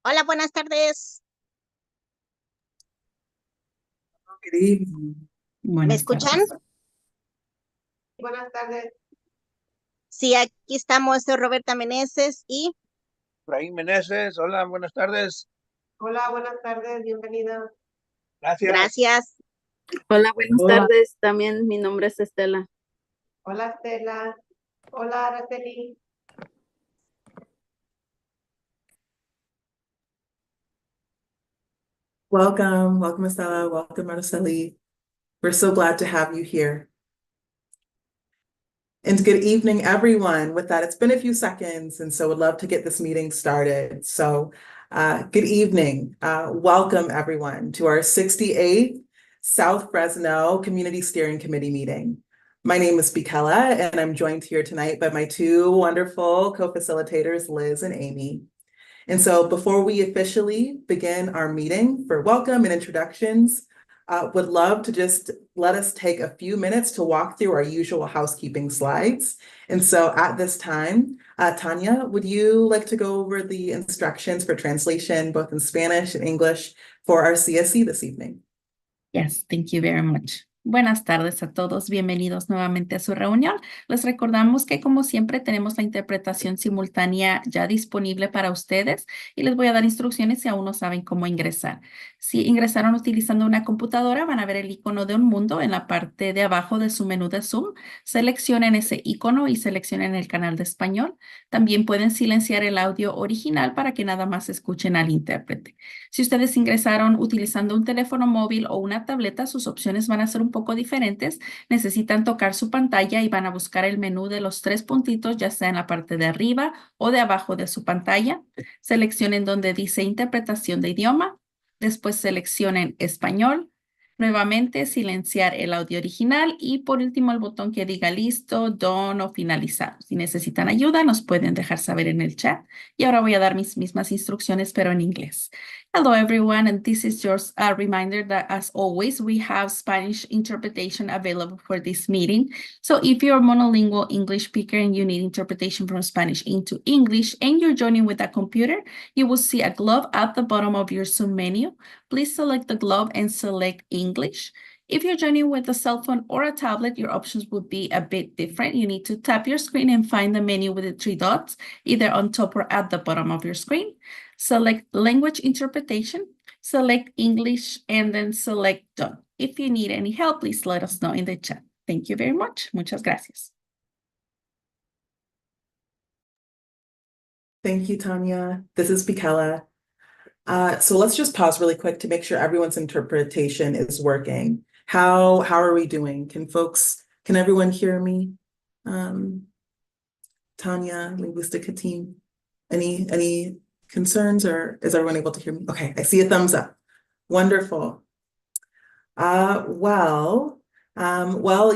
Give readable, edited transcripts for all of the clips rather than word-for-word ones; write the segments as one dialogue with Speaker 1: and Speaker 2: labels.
Speaker 1: Hola, buenas tardes.
Speaker 2: Good evening.
Speaker 1: ¿Me
Speaker 2: Buenas
Speaker 1: escuchan?
Speaker 2: tardes.
Speaker 3: Buenas tardes.
Speaker 1: Sí, aquí estamos, soy Roberta Meneses y
Speaker 4: Efraín Meneses, hola, buenas tardes.
Speaker 3: Hola, buenas tardes, bienvenida.
Speaker 4: Gracias.
Speaker 1: gracias.
Speaker 5: Hola, buenas
Speaker 2: Hola.
Speaker 5: tardes. También mi nombre es Estela.
Speaker 3: Hola, Estela. Hola, Araceli.
Speaker 2: Welcome Estela, welcome Araceli. We're so glad to have you here. And good evening, everyone. With that, it's been a few seconds, and so would love to get this meeting started. So good evening. Welcome, everyone, to our 68th South Fresno Community Steering Committee meeting. My name is Bikela, and I'm joined here tonight by my two wonderful co-facilitators, Liz and Amy. And so before we officially begin our meeting for welcome and introductions, would love to just let us take a few minutes to walk through our usual housekeeping slides. And so at this time, Tanya, would you like to go over the instructions for translation, both in Spanish and English, for our CSC this evening?
Speaker 6: Yes, thank you very much. Buenas tardes a todos, bienvenidos nuevamente a su reunión. Les recordamos que como siempre tenemos la interpretación simultánea ya disponible para ustedes y les voy a dar instrucciones si aún no saben cómo ingresar. Si ingresaron utilizando una computadora van a ver el icono de un mundo en la parte de abajo de su menú de Zoom. Seleccionen ese icono y seleccionen el canal de español. También pueden silenciar el audio original para que nada más escuchen al intérprete. Si ustedes ingresaron utilizando un teléfono móvil o una tableta, sus opciones van a ser un poco diferentes. Necesitan tocar su pantalla y van a buscar el menú de los tres puntitos, ya sea en la parte de arriba o de abajo de su pantalla. Seleccionen donde dice interpretación de idioma. Después seleccionen español. Nuevamente silenciar el audio original y por último el botón que diga listo, done o finalizado. Si necesitan ayuda, nos pueden dejar saber en el chat. Y ahora voy a dar mis mismas instrucciones, pero en inglés. Hello, everyone, and this is just a reminder that, as always, we have Spanish interpretation available for this meeting. So if you're a monolingual English speaker and you need interpretation from Spanish into English and you're joining with a computer, you will see a globe at the bottom of your Zoom menu. Please select the globe and select English. If you're joining with a cell phone or a tablet, your options would be a bit different. You need to tap your screen and find the menu with the three dots, either on top or at the bottom of your screen. Select language interpretation, select English, and then select done. If you need any help, please let us know in the chat. Thank you very much. Muchas gracias.
Speaker 2: Thank you, Tanya. This is Bikela. So let's just pause really quick to make sure everyone's interpretation is working. How are we doing? Can everyone hear me? Tanya, Linguistica team, any concerns, or is everyone able to hear me? Okay, I see a thumbs up. Wonderful.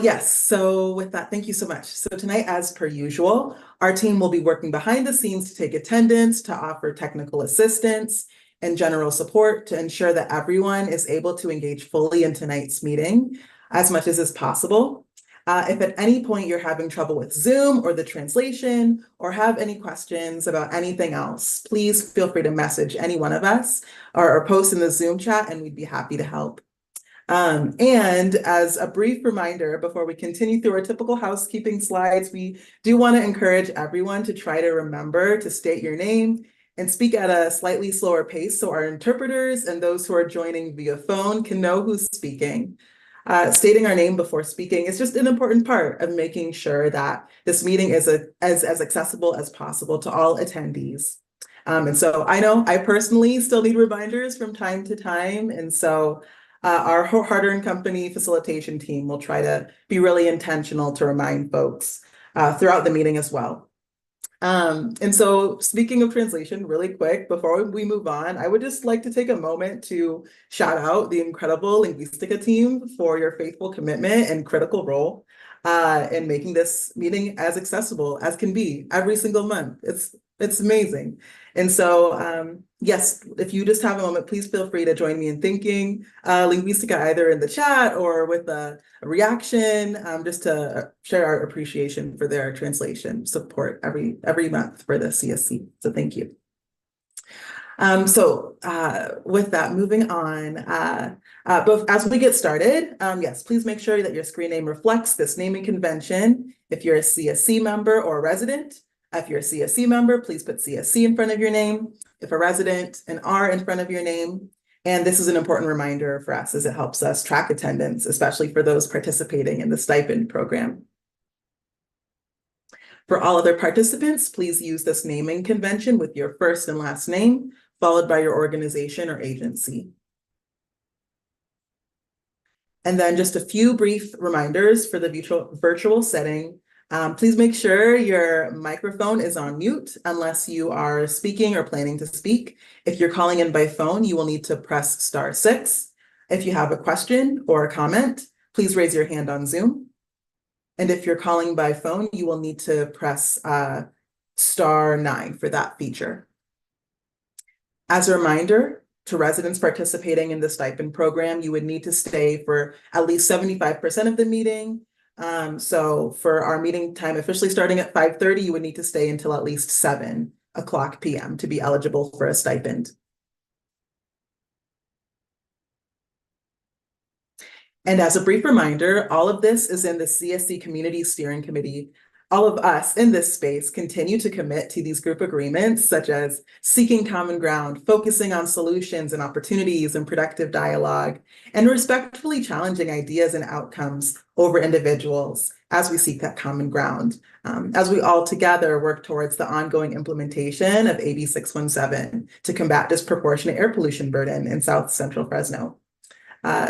Speaker 2: Yes. So with that, thank you so much. So tonight, as per usual, our team will be working behind the scenes to take attendance, to offer technical assistance and general support to ensure that everyone is able to engage fully in tonight's meeting as much as is possible. If at any point you're having trouble with Zoom or the translation or have any questions about anything else, please feel free to message any one of us or post in the Zoom chat and we'd be happy to help. And as a brief reminder, before we continue through our typical housekeeping slides, we do want to encourage everyone to try to remember to state your name and speak at a slightly slower pace so our interpreters and those who are joining via phone can know who's speaking. Stating our name before speaking is just an important part of making sure that this meeting is as accessible as possible to all attendees. And so I know I personally still need reminders from time to time. And so our Harder and Company facilitation team will try to be really intentional to remind folks throughout the meeting as well. And so speaking of translation, really quick, before we move on, I would just like to take a moment to shout out the incredible Linguistica team for your faithful commitment and critical role in making this meeting as accessible as can be every single month. It's amazing. And so, yes, if you just have a moment, please feel free to join me in thanking Linguistica either in the chat or with a reaction, just to share our appreciation for their translation support every month for the CSC. So thank you. With that, moving on, both as we get started, yes, please make sure that your screen name reflects this naming convention. If you're a CSC member or a resident, if you're a CSC member, please put CSC in front of your name. If a resident, an R in front of your name. And this is an important reminder for us as it helps us track attendance, especially for those participating in the stipend program. For all other participants, please use this naming convention with your first and last name, followed by your organization or agency. And then just a few brief reminders for the virtual setting. Please make sure your microphone is on mute unless you are speaking or planning to speak. If you're calling in by phone, you will need to press *6. If you have a question or a comment, please raise your hand on Zoom. And if you're calling by phone, you will need to press *9 for that feature. As a reminder, to residents participating in the stipend program, you would need to stay for at least 75% of the meeting. So for our meeting time officially starting at 5:30, you would need to stay until at least 7:00 p.m. to be eligible for a stipend. And as a brief reminder, all of this is in the CSC Community Steering Committee. All of us in this space continue to commit to these group agreements, such as seeking common ground, focusing on solutions and opportunities and productive dialogue, and respectfully challenging ideas and outcomes over individuals as we seek that common ground, as we all together work towards the ongoing implementation of AB 617 to combat disproportionate air pollution burden in South Central Fresno.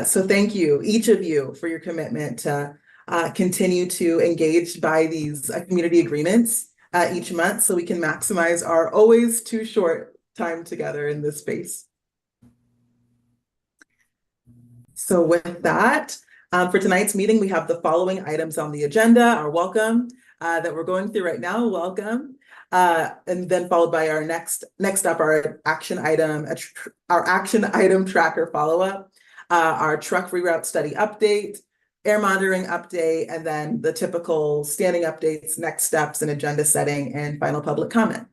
Speaker 2: So thank you, each of you, for your commitment to continue to engage by these community agreements each month so we can maximize our always too short time together in this space. So with that, for tonight's meeting, we have the following items on the agenda: our welcome that we're going through right now, welcome. And then followed by our next up, our action item tracker follow-up, our truck reroute study update, air monitoring update, and then the typical standing updates, next steps, and agenda setting, and final public comment.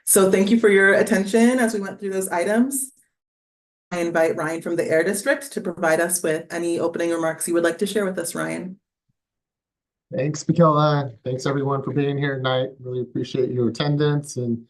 Speaker 2: So thank you for your attention as we went through those items. I invite Ryan from the Air District to provide us with any opening remarks you would like to share with us, Ryan.
Speaker 7: Thanks, Michaela. Thanks everyone for being here tonight. Really appreciate your attendance, and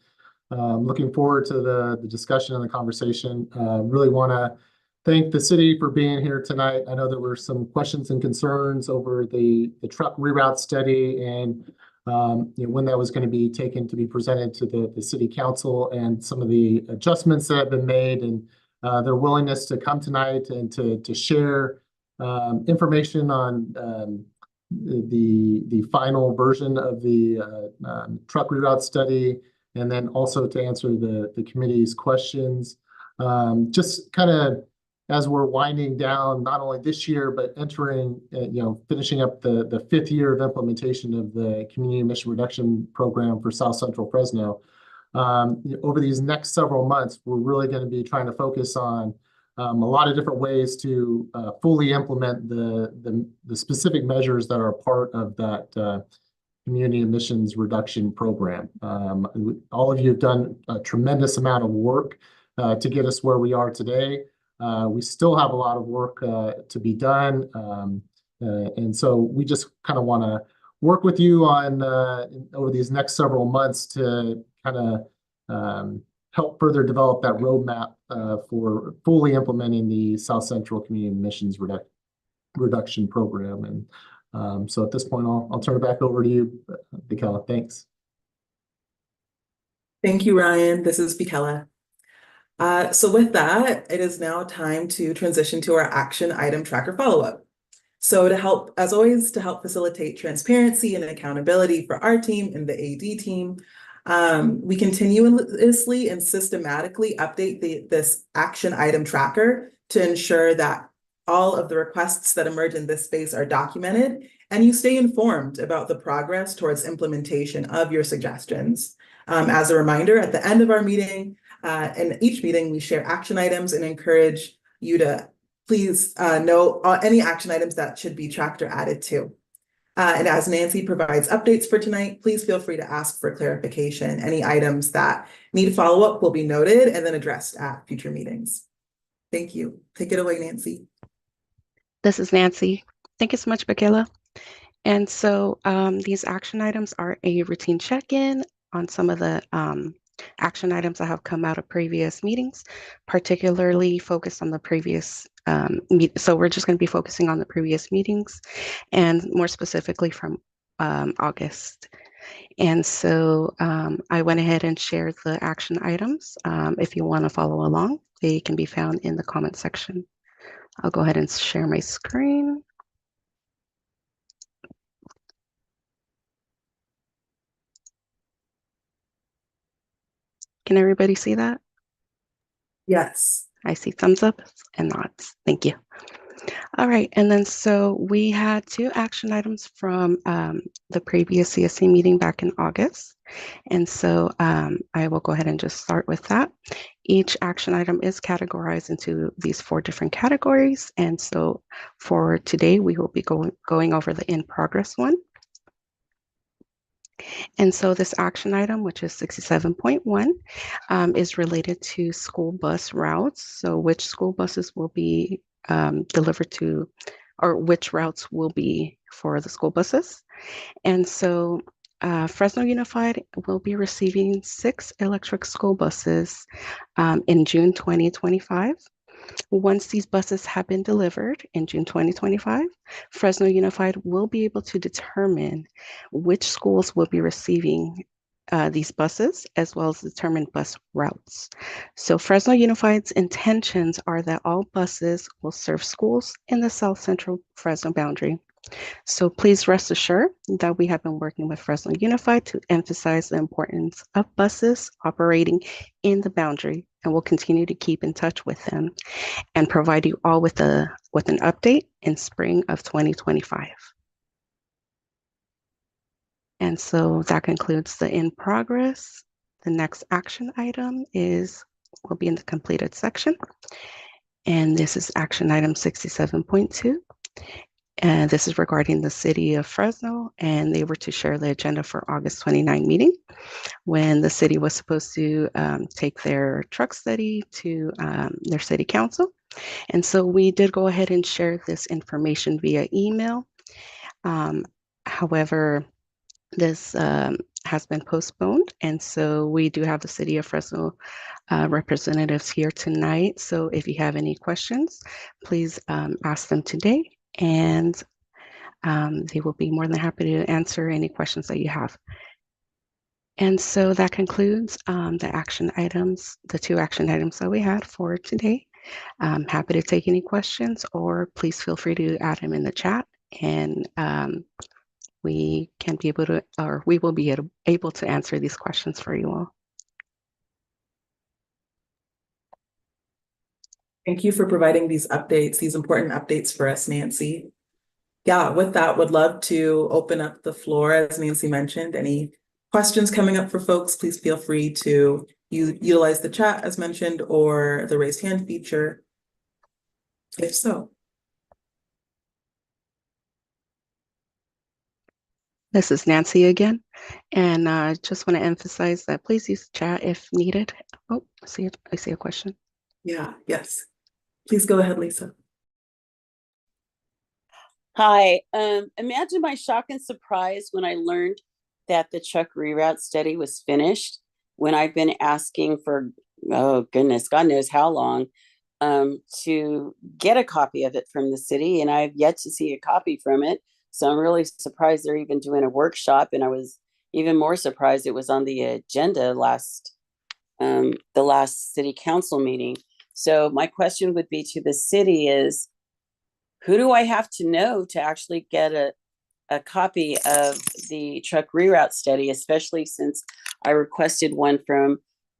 Speaker 7: looking forward to the discussion and the conversation. Really want to thank the city for being here tonight. I know there were some questions and concerns over the truck reroute study and when that was going to be taken to be presented to the city council, and some of the adjustments that have been made, and their willingness to come tonight and to share information on the final version of the truck reroute study, and then also to answer the committee's questions. Just kind of as we're winding down not only this year, but entering, finishing up the 5th year of implementation of the Community Emission Reduction Program for South Central Fresno. Over these next several months, we're really going to be trying to focus on a lot of different ways to fully implement the specific measures that are part of that Community Emissions Reduction Program. All of you have done a tremendous amount of work to get us where we are today. We still have a lot of work to be done. And so we just kind of want to work with you on over these next several months to kind of help further develop that roadmap for fully implementing the South Central Community Emissions Reduction Program. And so at this point, I'll turn it back over to you, Bikela. Thanks.
Speaker 2: Thank you, Ryan. This is Bikela. So with that, it is now time to transition to our action item tracker follow-up. So to help, as always, to help facilitate transparency and accountability for our team and the AD team, we continuously and systematically update this action item tracker to ensure that all of the requests that emerge in this space are documented and you stay informed about the progress towards implementation of your suggestions. As a reminder, at the end of our meeting, in each meeting, we share action items and encourage you to please know any action items that should be tracked or added to. And as Nancy provides updates for tonight, please feel free to ask for clarification. Any items that need follow-up will be noted and then addressed at future meetings. Thank you. Take it away, Nancy.
Speaker 8: This is Nancy. Thank you so much, Michaela. And so these action items are a routine check-in on some of the action items that have come out of previous meetings, particularly focused on the previous so we're just going to be focusing on the previous meetings and more specifically from August. And so I went ahead and shared the action items. If you want to follow along, they can be found in the comment section. I'll go ahead and share my screen. Can everybody see that?
Speaker 2: Yes.
Speaker 8: I see thumbs up and nods. Thank you. All right, and then so we had 2 action items from the previous CSC meeting back in August. And so I will go ahead and just start with that. Each action item is categorized into these 4 different categories. And so for today, we will be going over the in progress one. And so this action item, which is 67.1, is related to school bus routes. So which school buses will be delivered to, or which routes will be for the school buses. And so Fresno Unified will be receiving 6 electric school buses in June 2025. Once these buses have been delivered in June 2025, Fresno Unified will be able to determine which schools will be receiving these buses, as well as determine bus routes. So Fresno Unified's intentions are that all buses will serve schools in the South Central Fresno boundary. So please rest assured that we have been working with Fresno Unified to emphasize the importance of buses operating in the boundary, and we'll continue to keep in touch with them and provide you all with an update in spring of 2025. And so that concludes the in progress. The next action item will be in the completed section. And this is action item 67.2. And this is regarding the city of Fresno, and they were to share the agenda for August 29 meeting when the city was supposed to take their truck study to their city council. And so we did go ahead and share this information via email. However, this has been postponed. And so we do have the city of Fresno representatives here tonight. So if you have any questions, please ask them today. And they will be more than happy to answer any questions that you have. And so that concludes the action items, the 2 action items that we had for today. I'm happy to take any questions, or please feel free to add them in the chat, and we can be able to, or we will be able to answer these questions for you all.
Speaker 2: Thank you for providing these updates, these important updates for us, Nancy. Yeah, with that, would love to open up the floor, as Nancy mentioned. Any questions coming up for folks, please feel free to utilize the chat as mentioned or the raise hand feature, if so.
Speaker 8: This is Nancy again, and I just want to emphasize that please use the chat if needed. Oh, I see a question.
Speaker 2: Yeah, yes. Please go ahead, Lisa.
Speaker 9: Hi, imagine my shock and surprise when I learned that the truck reroute study was finished, when I've been asking for, oh goodness, God knows how long, to get a copy of it from the city, and I've yet to see a copy from it. So I'm really surprised they're even doing a workshop, and I was even more surprised it was on the agenda the last city council meeting. So my question would be to the city is, who do I have to know to actually get a copy of the truck reroute study, especially since I requested one from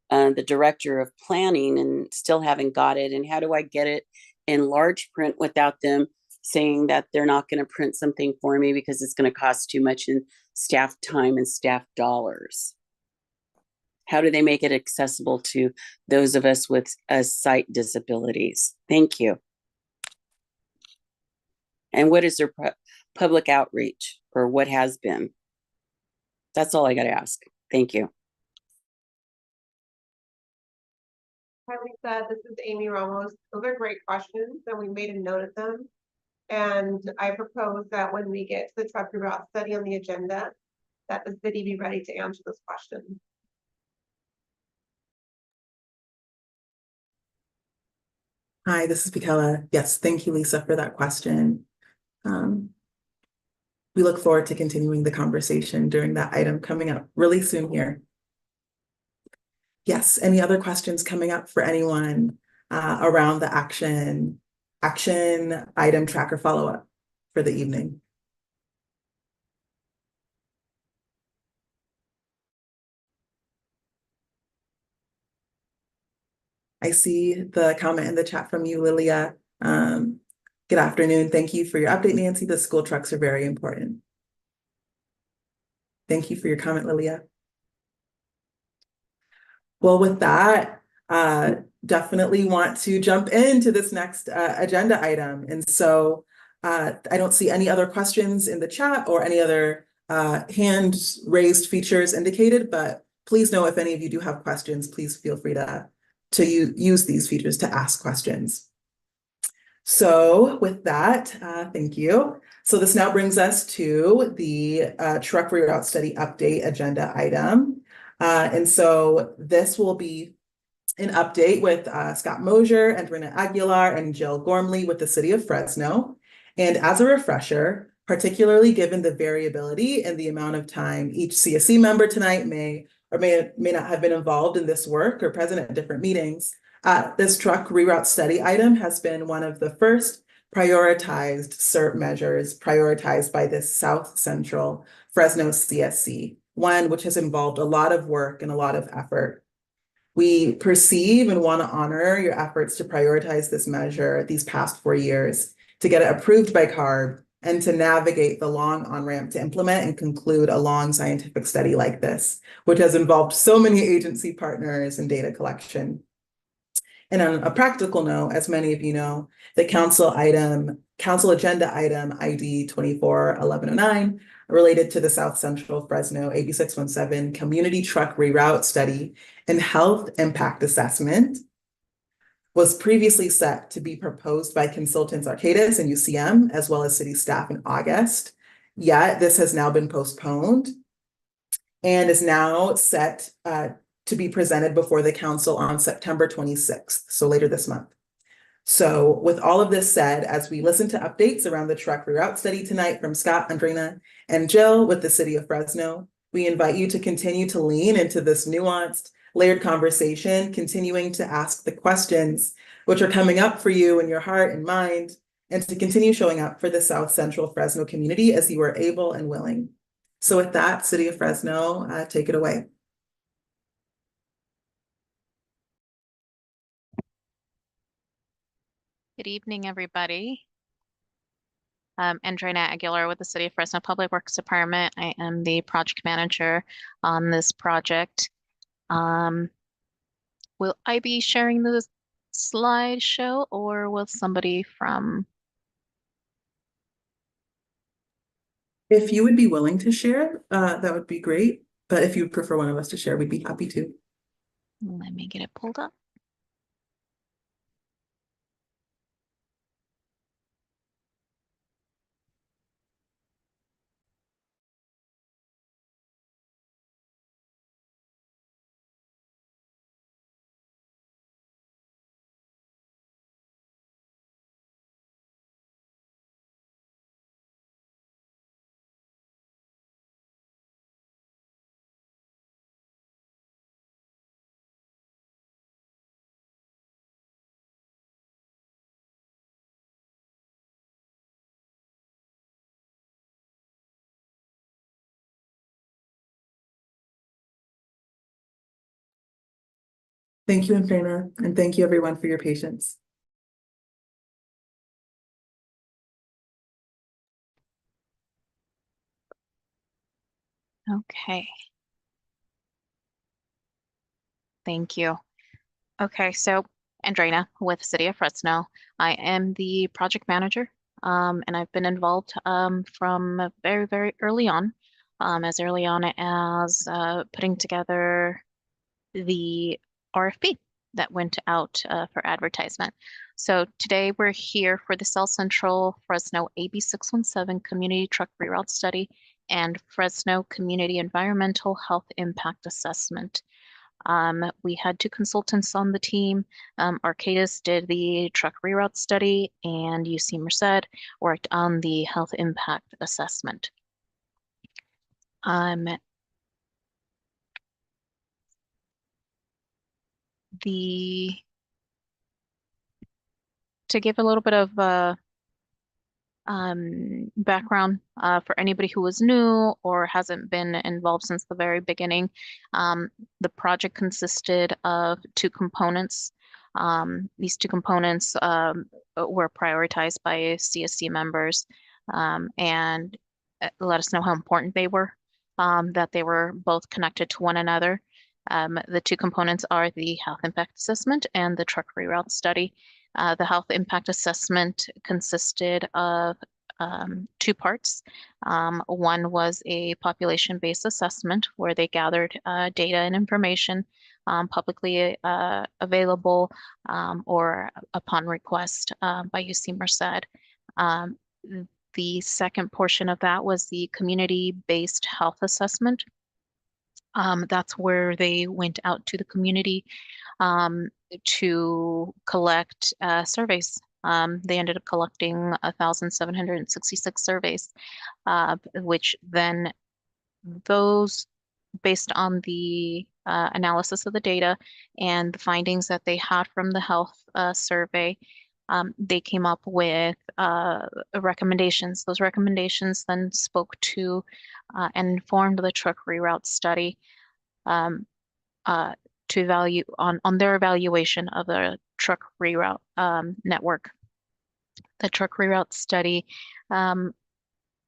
Speaker 9: the director of planning and still haven't got it? And how do I get it in large print without them saying that they're not going to print something for me because it's going to cost too much in staff time and staff dollars? How do they make it accessible to those of us with sight disabilities? Thank you. And what is their public outreach, or what has been? That's all I got to ask. Thank you.
Speaker 3: Hi, Lisa. This is Amy Ramos. Those are great questions, and we made a note of them. And I propose that when we get to the truck reroute study on the agenda, that the city be ready to answer those questions.
Speaker 2: Hi, this is Michaela. Yes, thank you, Lisa, for that question. We look forward to continuing the conversation during that item coming up really soon here. Yes, any other questions coming up for anyone around the action item tracker follow-up for the evening? I see the comment in the chat from you, Lilia. Good afternoon. Thank you for your update, Nancy. The school trucks are very important. Thank you for your comment, Lilia. Well, with that, definitely want to jump into this next agenda item. And so I don't see any other questions in the chat or any other hand raised features indicated, but please know if any of you do have questions, please feel free to use these features to ask questions. So with that, thank you. So this now brings us to the truck reroute study update agenda item. And so this will be an update with Scott Mosier and Rena Aguilar and Jill Gormley with the City of Fresno. And as a refresher, particularly given the variability and the amount of time each CSC member tonight may or may not have been involved in this work or present at different meetings, this truck reroute study item has been one of the first prioritized CERT measures prioritized by this South Central Fresno CSC, one which has involved a lot of work and a lot of effort. We perceive and want to honor your efforts to prioritize this measure these past 4 years, to get it approved by CARB, and to navigate the long on-ramp to implement and conclude a long scientific study like this, which has involved so many agency partners and data collection. And on a practical note, as many of you know, the council agenda item ID 241109 related to the South Central Fresno AB 617 Community Truck Reroute Study and Health Impact Assessment was previously set to be proposed by consultants Arcadis and UCM, as well as city staff in August. Yet this has now been postponed and is now set to be presented before the council on September 26th, so later this month. So with all of this said, as we listen to updates around the truck reroute study tonight from Scott, Andrina, and Jill with the City of Fresno, we invite you to continue to lean into this nuanced, layered conversation, continuing to ask the questions which are coming up for you in your heart and mind, and to continue showing up for the South Central Fresno community as you are able and willing. So with that, City of Fresno, take it away.
Speaker 10: Good evening, everybody. Andrina Aguilar with the City of Fresno Public Works Department. I am the project manager on this project. Will I be sharing the slideshow or will somebody from...
Speaker 2: If you would be willing to share, that would be great. But if you would prefer one of us to share, we'd be happy to.
Speaker 10: Let me get it pulled up.
Speaker 2: Thank you, Andrina, and thank you everyone for your patience.
Speaker 10: Okay. Thank you. Okay, so Andrina with City of Fresno. I am the project manager and I've been involved from very, very early on, as early on as putting together the RFP that went out for advertisement. So today we're here for the South Central Fresno AB 617 Community Truck Reroute Study and Fresno Community Environmental Health Impact Assessment. We had 2 consultants on the team. Arcadis did the truck reroute study, and UC Merced worked on the health impact assessment. To give a little bit of background for anybody who was new or hasn't been involved since the very beginning, the project consisted of 2 components. These 2 components were prioritized by CSC members and let us know how important they were, that they were both connected to one another. The 2 components are the health impact assessment and the truck reroute study. The health impact assessment consisted of 2 parts. One was a population-based assessment where they gathered data and information publicly available or upon request by UC Merced. The second portion of that was the community-based health assessment. That's where they went out to the community to collect surveys. They ended up collecting 1,766 surveys, which then those, based on the analysis of the data and the findings that they had from the health survey, they came up with recommendations. Those recommendations then spoke to and informed the truck reroute study to value on their evaluation of the truck reroute network. The truck reroute study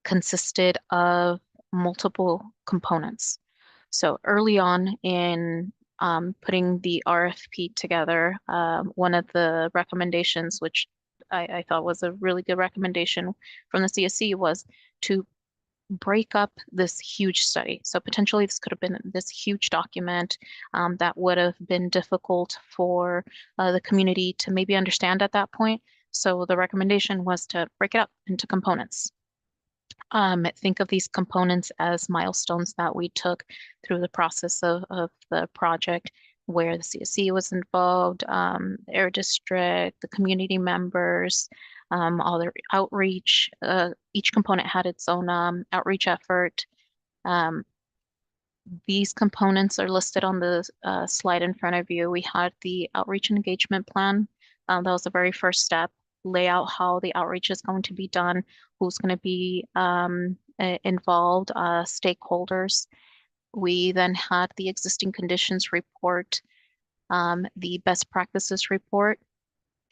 Speaker 10: consisted of multiple components. So early on in putting the RFP together, one of the recommendations, which I thought was a really good recommendation from the CSC, was to break up this huge study. So potentially this could have been this huge document that would have been difficult for the community to maybe understand at that point. So the recommendation was to break it up into components. Think of these components as milestones that we took through the process of the project, where the CSC was involved, the Air District, the community members, all their outreach. Each component had its own outreach effort. These components are listed on the slide in front of you. We had the outreach and engagement plan. That was the very first step. Lay out how the outreach is going to be done, who's going to be involved, stakeholders. We then had the existing conditions report, the best practices report,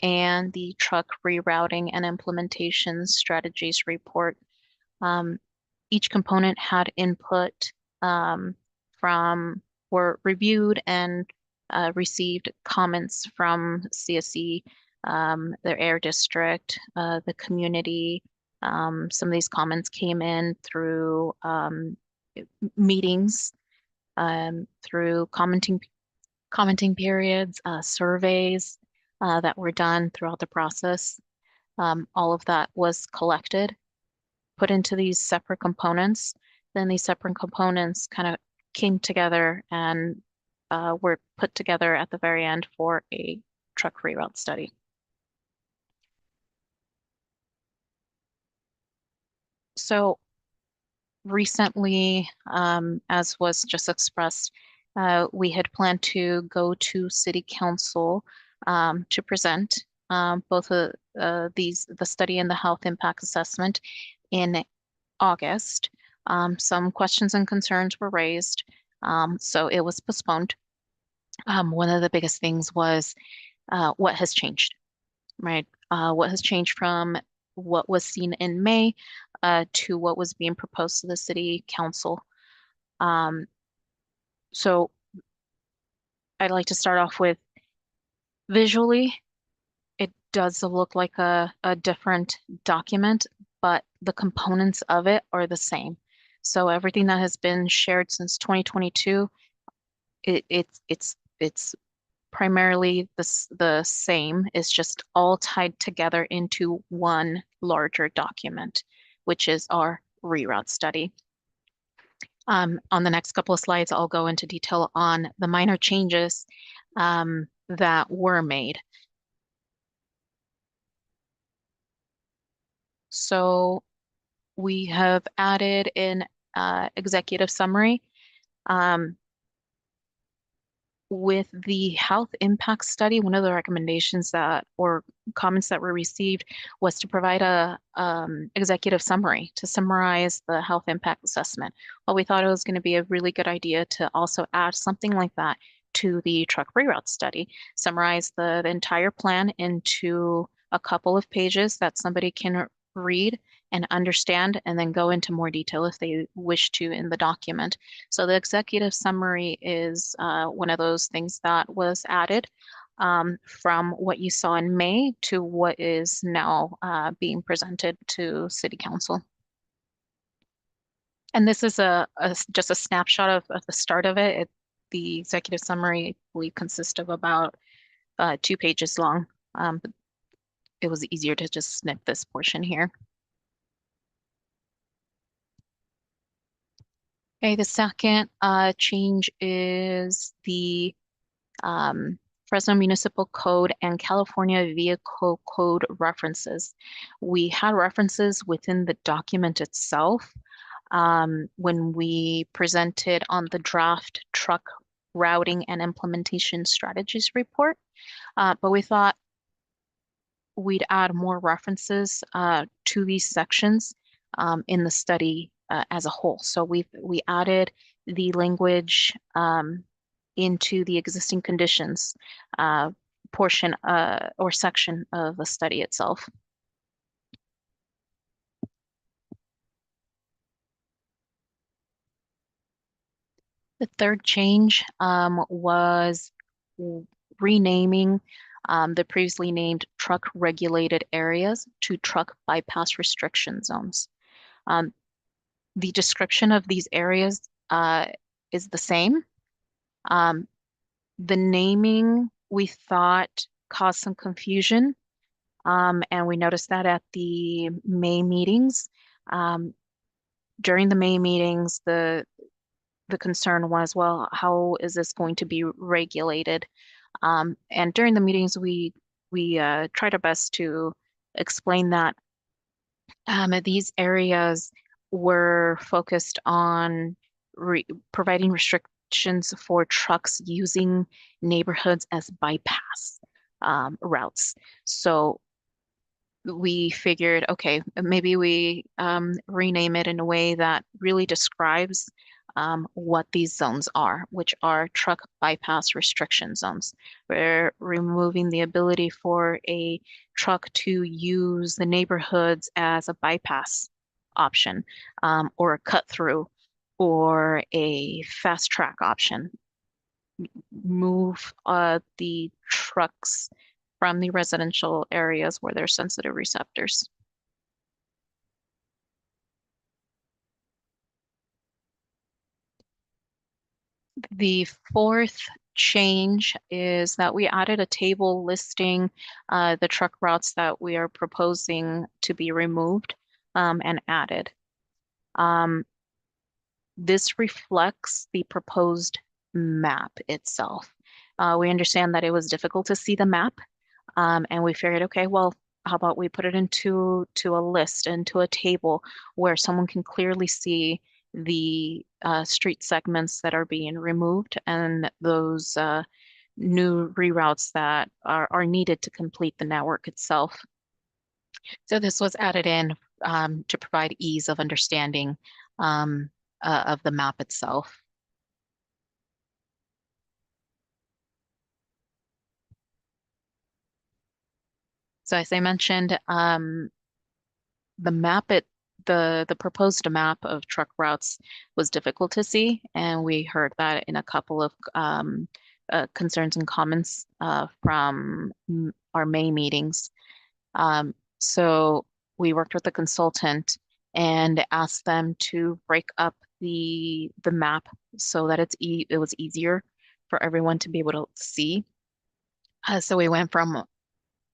Speaker 10: and the truck rerouting and implementation strategies report. Each component had input were reviewed and received comments from CSC, their Air District, the community. Some of these comments came in through meetings, through commenting periods, surveys that were done throughout the process. All of that was collected, put into these separate components. Then these separate components kind of came together and were put together at the very end for a truck reroute study. So recently, as was just expressed, we had planned to go to City Council to present both of the study and the health impact assessment in August. Some questions and concerns were raised, so it was postponed. One of the biggest things was what has changed, right? What has changed from what was seen in May to what was being proposed to the City Council. So I'd like to start off with visually, does look like a different document, but the components of it are the same. So everything that has been shared since 2022, it's primarily the same. It's just all tied together into one larger document, which is our reroute study. On the next couple of slides, I'll go into detail on the minor changes that were made. So we have added an executive summary. With the health impact study, one of the recommendations or comments that were received was to provide a executive summary to summarize the health impact assessment. Well, we thought it was going to be a really good idea to also add something like that to the truck reroute study, summarize the entire plan into a couple of pages that somebody can read and understand, and then go into more detail if they wish to in the document. So the executive summary is one of those things that was added from what you saw in May to what is now being presented to City Council. And this is just a snapshot of the start of it. The executive summary, I believe, consists of about 2 pages long. But it was easier to just snip this portion here. Okay, the second change is the Fresno Municipal Code and California Vehicle Code references. We had references within the document itself when we presented on the draft truck routing and implementation strategies report, but we thought we'd add more references to these sections in the study as a whole. So we added the language into the existing conditions portion or section of the study itself. The third change was renaming the previously named truck regulated areas to truck bypass restriction zones. The description of these areas is the same. The naming, we thought, caused some confusion, and we noticed that at the May meetings. During the May meetings, the concern was, well, how is this going to be regulated? And during the meetings, we tried our best to explain that these areas were focused on providing restrictions for trucks using neighborhoods as bypass routes. So we figured, okay, maybe we rename it in a way that really describes what these zones are, which are truck bypass restriction zones. We're removing the ability for a truck to use the neighborhoods as a bypass option, or a cut through, or a fast track option. Move the trucks from the residential areas where there's sensitive receptors. The fourth change is that we added a table listing the truck routes that we are proposing to be removed and added. This reflects the proposed map itself. We understand that it was difficult to see the map, and we figured, okay, well, how about we put it into a list, into a table where someone can clearly see the street segments that are being removed and those new reroutes that are needed to complete the network itself. So this was added in to provide ease of understanding of the map itself. So as I mentioned, the map the proposed map of truck routes was difficult to see, and we heard that in a couple of concerns and comments from our May meetings. So we worked with the consultant and asked them to break up the map so that it was easier for everyone to be able to see. So we went from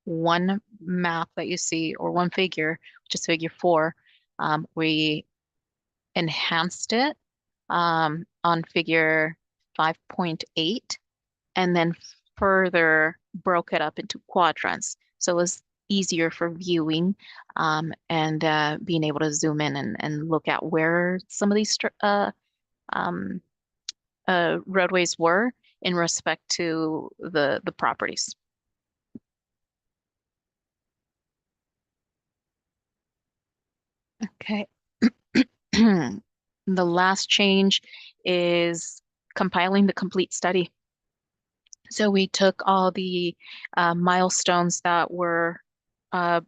Speaker 10: one map that you see, or one figure, which is figure 4. We enhanced it on figure 5.8, and then further broke it up into quadrants. So it was easier for viewing and being able to zoom in and look at where some of these roadways were in respect to the properties. Okay. The last change is compiling the complete study. So we took all the milestones that were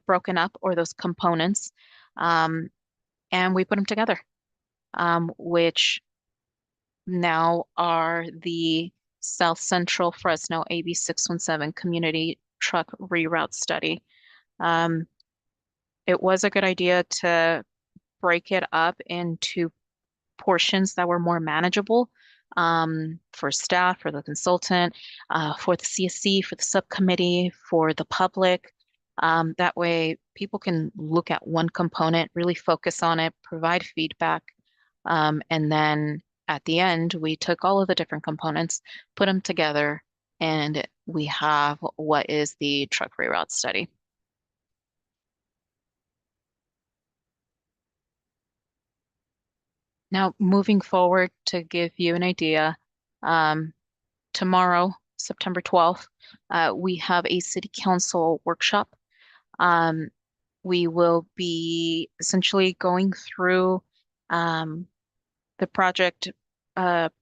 Speaker 10: broken up, or those components, and we put them together, which now are the South Central Fresno AB 617 Community Truck Reroute Study. It was a good idea to break it up into portions that were more manageable for staff, for the consultant, for the CSC, for the subcommittee, for the public. That way people can look at one component, really focus on it, provide feedback, and then at the end, we took all of the different components, put them together, and we have what is the truck reroute study. Now, moving forward, to give you an idea, tomorrow, September 12th, we have a city council workshop. We will be essentially going through the project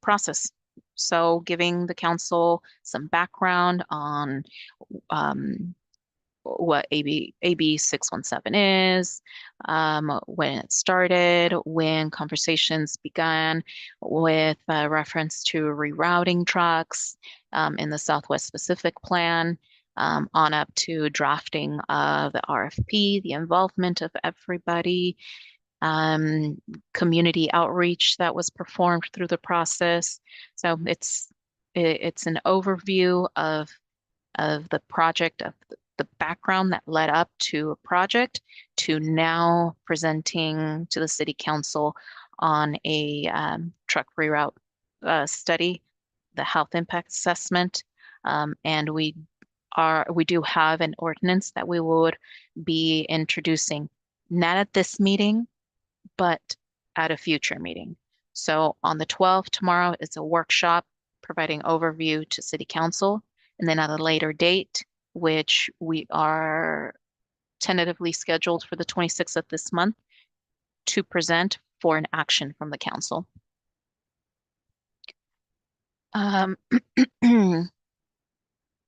Speaker 10: process. So giving the council some background on what AB 617 is, when it started, when conversations began with reference to rerouting trucks in the Southwest Pacific Plan, on up to drafting of the RFP, the involvement of everybody, community outreach that was performed through the process. So it's an overview of the project, of the background that led up to a project, to now presenting to the city council on a truck reroute study, the health impact assessment, and we do have an ordinance that we would be introducing, not at this meeting, but at a future meeting. So on the 12th, tomorrow, is a workshop providing overview to city council, and then at a later date, which we are tentatively scheduled for the 26th of this month, to present for an action from the council.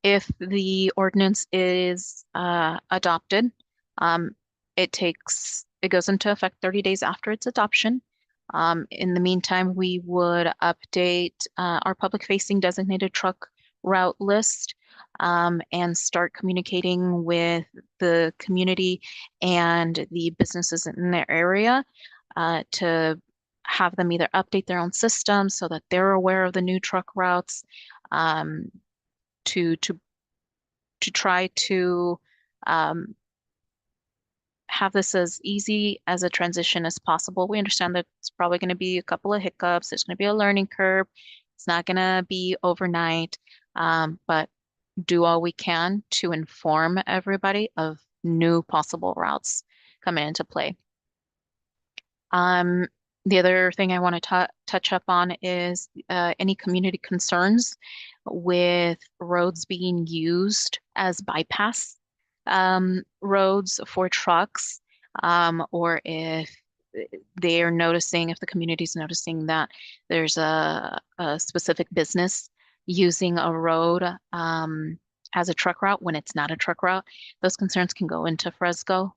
Speaker 10: If the ordinance is adopted, it goes into effect 30 days after its adoption. In the meantime, we would update our public-facing designated truck route list and start communicating with the community and the businesses in their area to have them either update their own systems so that they're aware of the new truck routes, to try to have this as easy as a transition as possible. We understand that it's probably going to be a couple of hiccups. There's going to be a learning curve. It's not going to be overnight, but do all we can to inform everybody of new possible routes coming into play. The other thing I want to touch up on is any community concerns with roads being used as bypass roads for trucks, or if they're noticing, if the community is noticing that there's a specific business using a road as a truck route when it's not a truck route, those concerns can go into Fresno.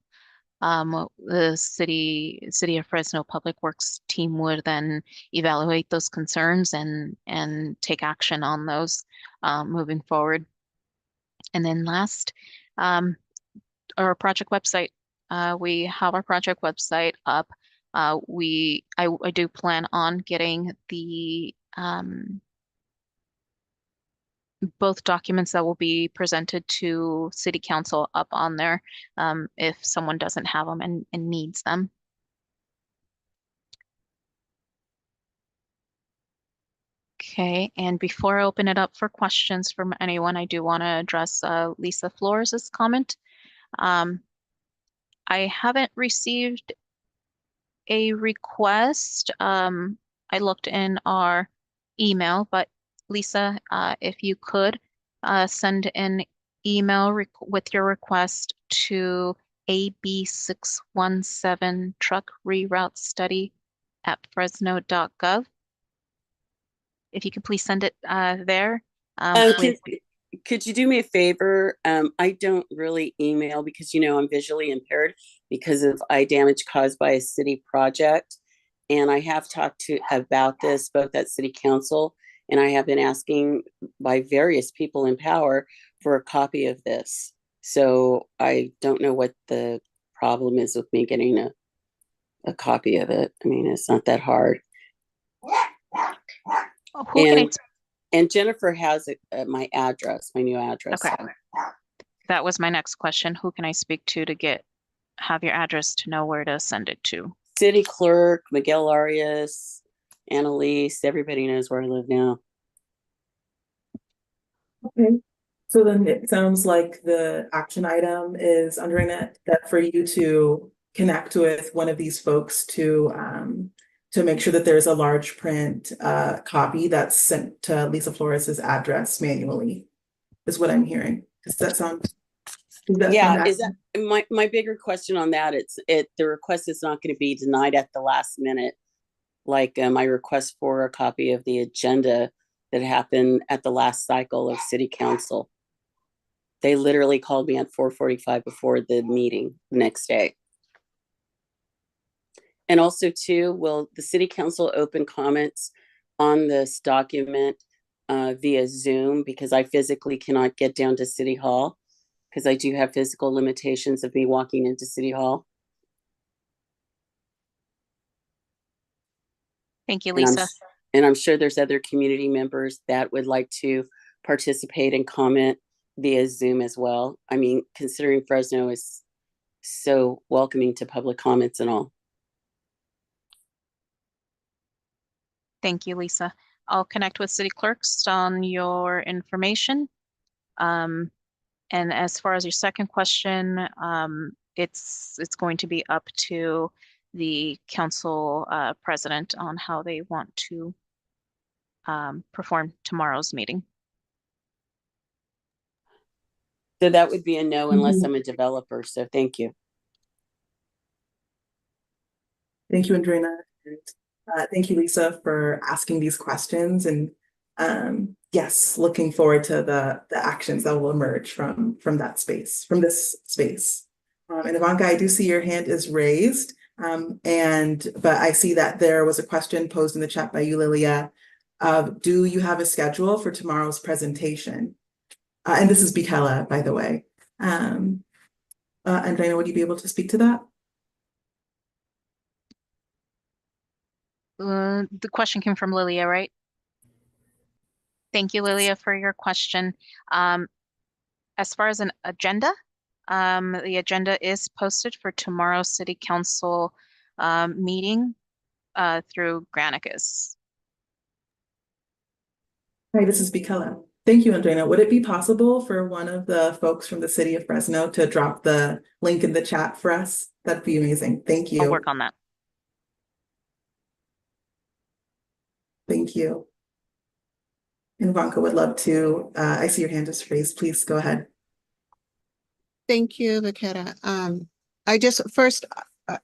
Speaker 10: The City of Fresno Public Works team would then evaluate those concerns and take action on those moving forward. And then last, our project website. We have our project website up. I do plan on getting the both documents that will be presented to City Council up on there if someone doesn't have them and needs them. Okay, and before I open it up for questions from anyone, I do want to address Lisa Flores' comment. I haven't received a request. I looked in our email, but Lisa, if you could send an email with your request to AB617 truck reroute study at fresno.gov. If you could please send it there.
Speaker 9: Could you do me a favor? I don't really email because, you know, I'm visually impaired because of eye damage caused by a city project. And I have talked about this both at City Council, and I have been asking by various people in power for a copy of this. So I don't know what the problem is with me getting a copy of it. I mean, it's not that hard. And Jennifer has my address, my new address.
Speaker 10: Okay. That was my next question. Who can I speak to have your address to know where to send it to?
Speaker 9: City Clerk, Miguel Arias, Annalise, everybody knows where I live now.
Speaker 2: Okay. So then it sounds like the action item is under that for you to connect with one of these folks to make sure that there's a large print copy that's sent to Lisa Flores's address manually, is what I'm hearing. Does that sound?
Speaker 9: Is that my bigger question on that? The request is not going to be denied at the last minute, like my request for a copy of the agenda that happened at the last cycle of City Council. They literally called me at 4:45 before the meeting the next day. And also too, will the City Council open comments on this document via Zoom, because I physically cannot get down to City Hall because I do have physical limitations of me walking into City Hall.
Speaker 10: Thank you, Lisa.
Speaker 9: And I'm sure there's other community members that would like to participate and comment via Zoom as well. I mean, considering Fresno is so welcoming to public comments and all.
Speaker 10: Thank you, Lisa. I'll connect with city clerks on your information. And as far as your second question, it's going to be up to the council president on how they want to perform tomorrow's meeting.
Speaker 9: So that would be a no unless I'm a developer. So thank you.
Speaker 2: Thank you, Andrea. Thank you, Lisa, for asking these questions. And yes, looking forward to the actions that will emerge from this space. And Ivanka, I do see your hand is raised. But I see that there was a question posed in the chat by you, Lilia. Do you have a schedule for tomorrow's presentation? And this is Bikela, by the way. Andrea, would you be able to speak to that?
Speaker 10: The question came from Lilia, right? Thank you, Lilia, for your question. As far as an agenda, the agenda is posted for tomorrow's City Council meeting through Granicus.
Speaker 2: Hi, this is Bikela. Thank you, Andrea. Would it be possible for one of the folks from the City of Fresno to drop the link in the chat for us? That'd be amazing. Thank you.
Speaker 10: I'll work on that.
Speaker 2: Thank you. And Ivanka would love to, I see your hand is raised. Please go ahead.
Speaker 11: Thank you, Bikela. I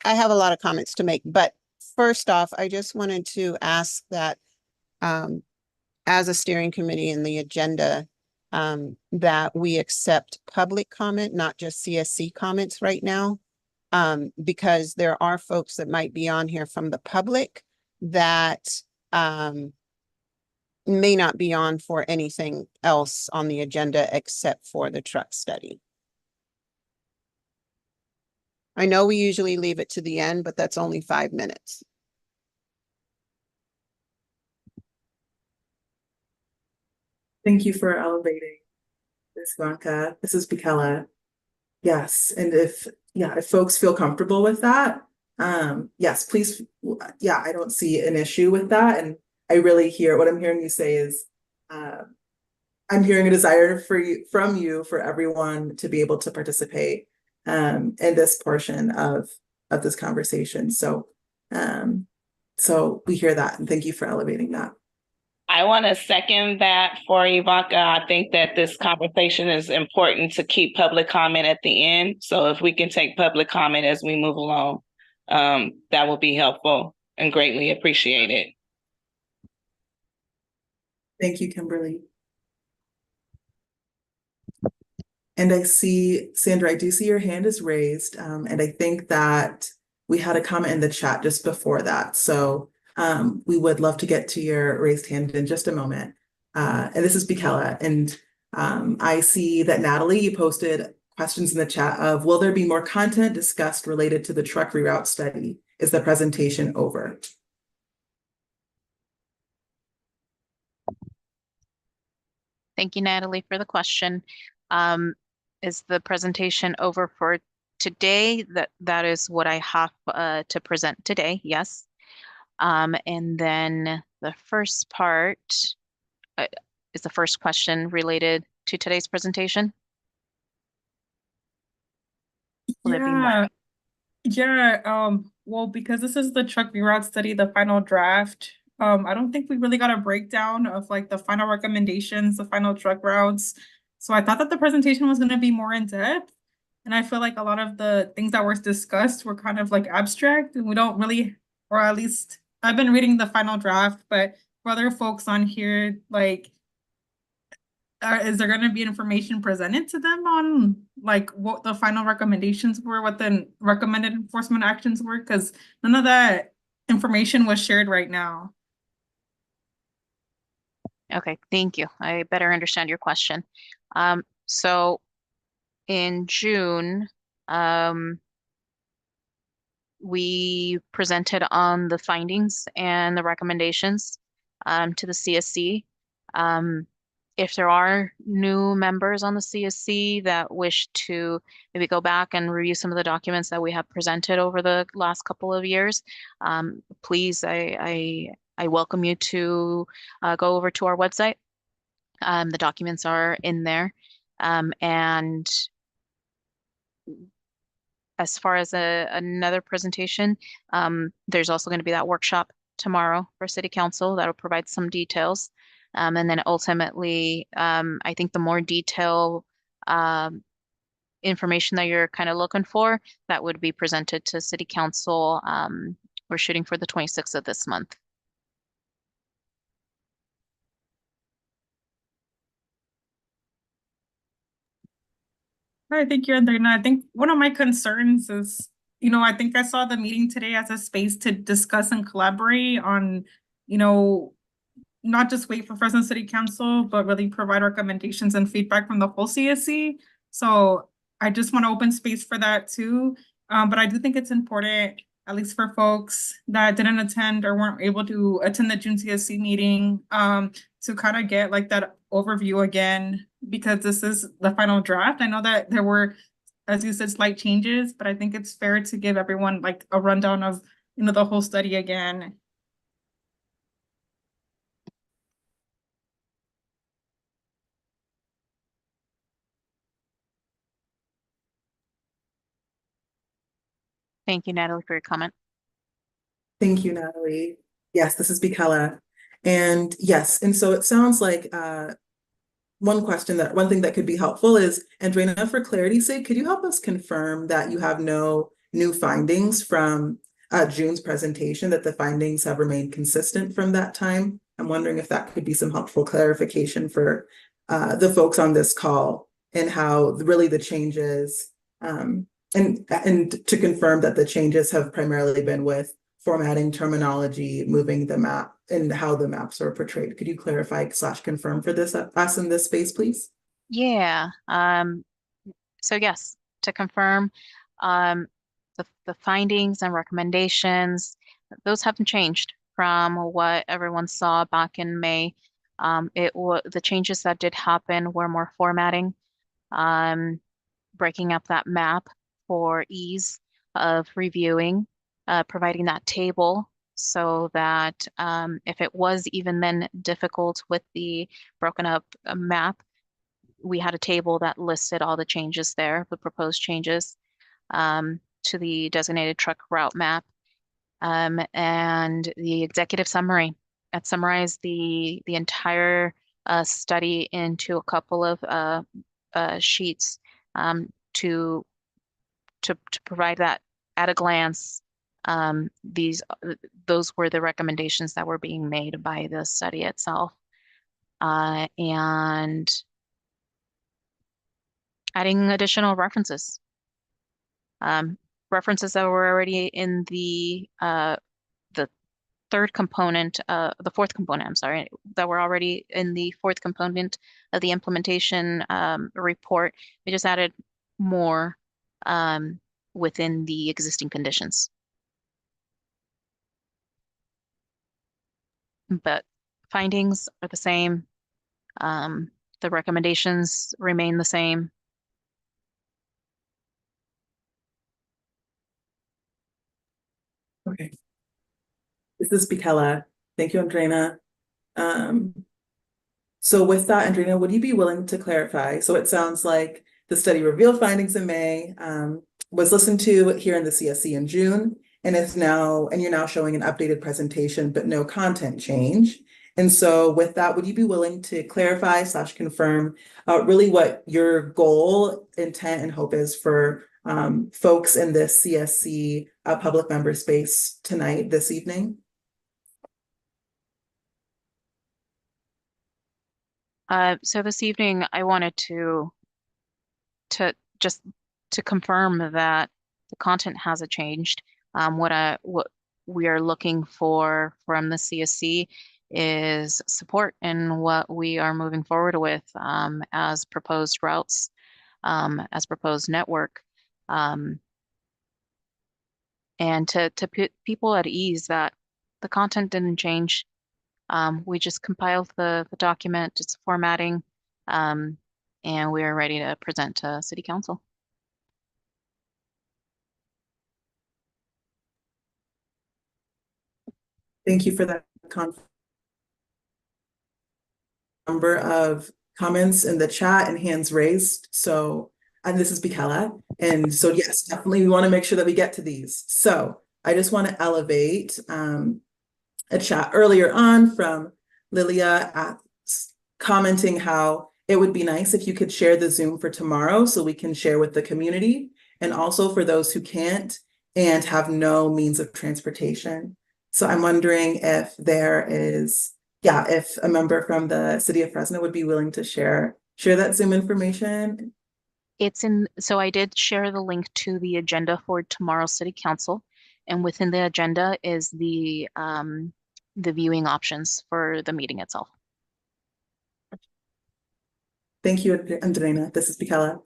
Speaker 11: have a lot of comments to make, but first off, I just wanted to ask that as a steering committee in the agenda, that we accept public comment, not just CSC comments right now. because there are folks that might be on here from the public that may not be on for anything else on the agenda except for the truck study. I know we usually leave it to the end, but that's only 5 minutes.
Speaker 2: Thank you for elevating this, Blanca. This is Bikela. Yes, and if folks feel comfortable with that, yes, please. Yeah, I don't see an issue with that, and I really hear what I'm hearing you say is, I'm hearing a desire from you for everyone to be able to participate in this portion of this conversation. So, so we hear that, and thank you for elevating that.
Speaker 12: I want to second that for Ivanka. I think that this conversation is important to keep public comment at the end. So if we can take public comment as we move along, that will be helpful and greatly appreciated.
Speaker 2: Thank you, Kimberly. And I see, Sandra, I do see your hand is raised. And I think that we had a comment in the chat just before that. So we would love to get to your raised hand in just a moment. And this is Bikela. And I see that Natalie, you posted questions in the chat of, will there be more content discussed related to the truck reroute study? Is the presentation over?
Speaker 10: Thank you, Natalie, for the question. Is the presentation over for today? That is what I have to present today, yes. And then the first part is the first question related to today's presentation. Will there be more?
Speaker 13: Well, because this is the truck reroute study, the final draft, I don't think we really got a breakdown of like the final recommendations, the final truck routes. So I thought that the presentation was going to be more in depth. And I feel like a lot of the things that were discussed were kind of like abstract, and we don't really, or at least I've been reading the final draft, but for other folks on here, like, is there going to be information presented to them on like what the final recommendations were, what the recommended enforcement actions were? Because none of that information was shared right now.
Speaker 10: Okay, thank you. I better understand your question. So in June, we presented on the findings and the recommendations to the CSC. If there are new members on the CSC that wish to maybe go back and review some of the documents that we have presented over the last couple of years, please, I welcome you to go over to our website. The documents are in there. And as far as another presentation, there's also going to be that workshop tomorrow for City Council that will provide some details. And then ultimately, I think the more detailed information that you're kind of looking for, that would be presented to City Council. We're shooting for the 26th of this month.
Speaker 13: All right, thank you, Andrina. I think one of my concerns is, I think I saw the meeting today as a space to discuss and collaborate on, not just wait for Fresno City Council, but really provide recommendations and feedback from the whole CSC. So I just want to open space for that too. But I do think it's important, at least for folks that didn't attend or weren't able to attend the June CSC meeting, to kind of get like that overview again, because this is the final draft. I know that there were, as you said, slight changes, but I think it's fair to give everyone like a rundown of, the whole study again.
Speaker 10: Thank you, Natalie, for your comment.
Speaker 2: Thank you, Natalie. Yes, this is Bikela. And yes, and so it sounds like one thing that could be helpful is, Andrina, for clarity's sake, could you help us confirm that you have no new findings from June's presentation, that the findings have remained consistent from that time? I'm wondering if that could be some helpful clarification for the folks on this call, and how really the changes, and and to confirm that the changes have primarily been with formatting, terminology, moving the map, and how the maps are portrayed. Could you clarify / confirm for us in this space, please?
Speaker 10: Yeah. So yes, to confirm, the findings and recommendations, those haven't changed from what everyone saw back in May. The changes that did happen were more formatting, breaking up that map for ease of reviewing, providing that table so that if it was even then difficult with the broken up map, we had a table that listed all the changes there, the proposed changes to the designated truck route map, and the executive summary that summarized the entire study into a couple of sheets to provide that at a glance. Those were the recommendations that were being made by the study itself, and adding additional references. References that were already in the fourth component, I'm sorry, that were already in the fourth component of the implementation report. We just added more within the existing conditions. But findings are the same. The recommendations remain the same.
Speaker 2: Okay. This is Bikela. Thank you, Andrena. So with that, Andrena, would you be willing to clarify? So it sounds like the study revealed findings in May, was listened to here in the CSC in June, and you're now showing an updated presentation, but no content change. And so with that, would you be willing to clarify / confirm really what your goal, intent, and hope is for folks in this CSC public member space tonight, this evening?
Speaker 10: So this evening, I wanted to confirm that the content hasn't changed. What we are looking for from the CSC is support in what we are moving forward with as proposed routes, as proposed network, and to put people at ease that the content didn't change. We just compiled the document, it's formatting, and we are ready to present to City Council.
Speaker 2: Thank you for that number of comments in the chat and hands raised. So, and this is Bikela. And so, yes, definitely we want to make sure that we get to these. So I just want to elevate a chat earlier on from Lilia commenting how it would be nice if you could share the Zoom for tomorrow so we can share with the community, and also for those who can't and have no means of transportation. So I'm wondering if if a member from the city of Fresno would be willing to share that Zoom information.
Speaker 10: So I did share the link to the agenda for tomorrow's City Council, and within the agenda is the viewing options for the meeting itself.
Speaker 2: Thank you, Andrena. This is Bikela.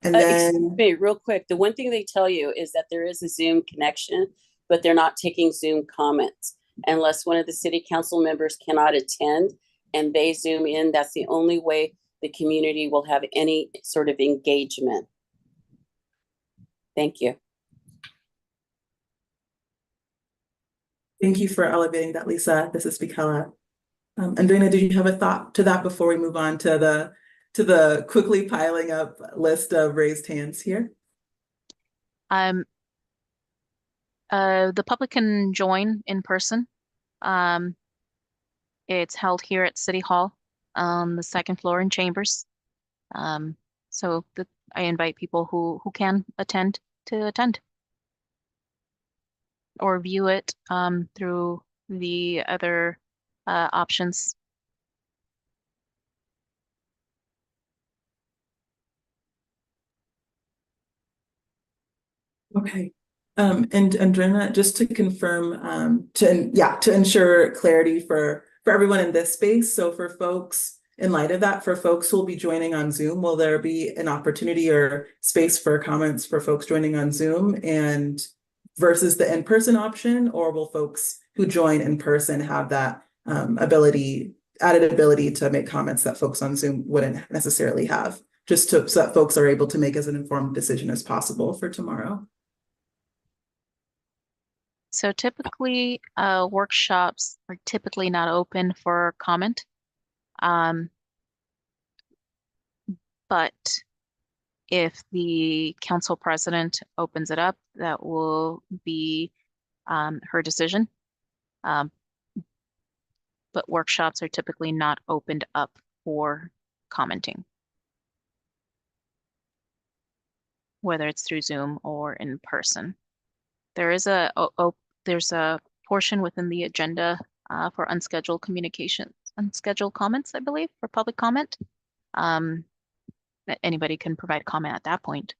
Speaker 2: And
Speaker 9: Excuse
Speaker 2: then
Speaker 9: me, real quick, the one thing they tell you is that there is a Zoom connection, but they're not taking Zoom comments unless one of the city council members cannot attend and they Zoom in. That's the only way the community will have any sort of engagement. Thank you.
Speaker 2: Thank you for elevating that, Lisa. This is Bikela. Andrena, did you have a thought to that before we move on to the quickly piling up list of raised hands here?
Speaker 10: The public can join in person. It's held here at City Hall on the second floor in Chambers. So I invite people who can attend to attend or view it through the other options.
Speaker 2: Okay. And Andrina, just to confirm, to ensure clarity for everyone in this space. So for folks, in light of that, for folks who will be joining on Zoom, will there be an opportunity or space for comments for folks joining on Zoom and versus the in-person option, or will folks who join in person have that added ability to make comments that folks on Zoom wouldn't necessarily have, just so that folks are able to make as an informed decision as possible for tomorrow?
Speaker 10: So typically, workshops are typically not open for comment. But if the council president opens it up, that will be her decision. But workshops are typically not opened up for commenting, whether it's through Zoom or in person. There is there's a portion within the agenda for unscheduled communications, unscheduled comments, I believe, for public comment. That anybody can provide comment at that point.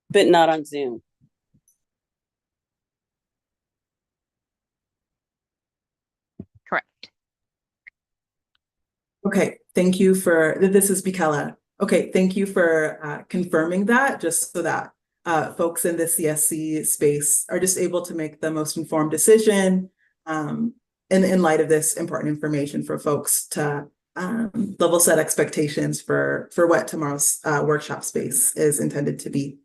Speaker 9: But not on Zoom.
Speaker 10: Correct.
Speaker 2: Okay, thank you for, this is Michaela. Okay, thank you for confirming that, just so that folks in the CSC space are just able to make the most informed decision in light of this important information for folks to level set expectations for what tomorrow's workshop space is intended to be.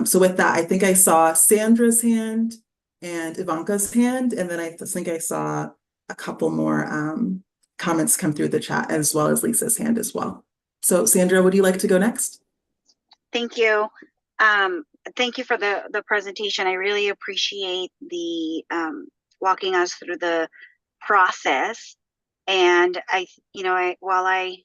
Speaker 2: So with that, I think I saw Sandra's hand and Ivanka's hand, and then I think I saw a couple more comments come through the chat, as well as Lisa's hand as well. So Sandra, would you like to go next?
Speaker 14: Thank you. Thank you for the presentation. I really appreciate the walking us through the process. And while I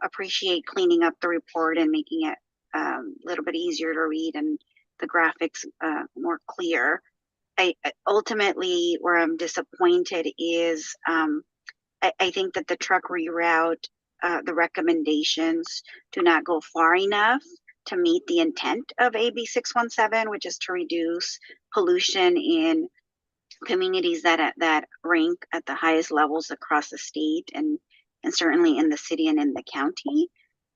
Speaker 14: appreciate cleaning up the report and making it a little bit easier to read and the graphics more clear, ultimately where I'm disappointed is I think that the truck reroute, the recommendations do not go far enough to meet the intent of AB 617, which is to reduce pollution in communities that rank at the highest levels across the state and certainly in the city and in the county.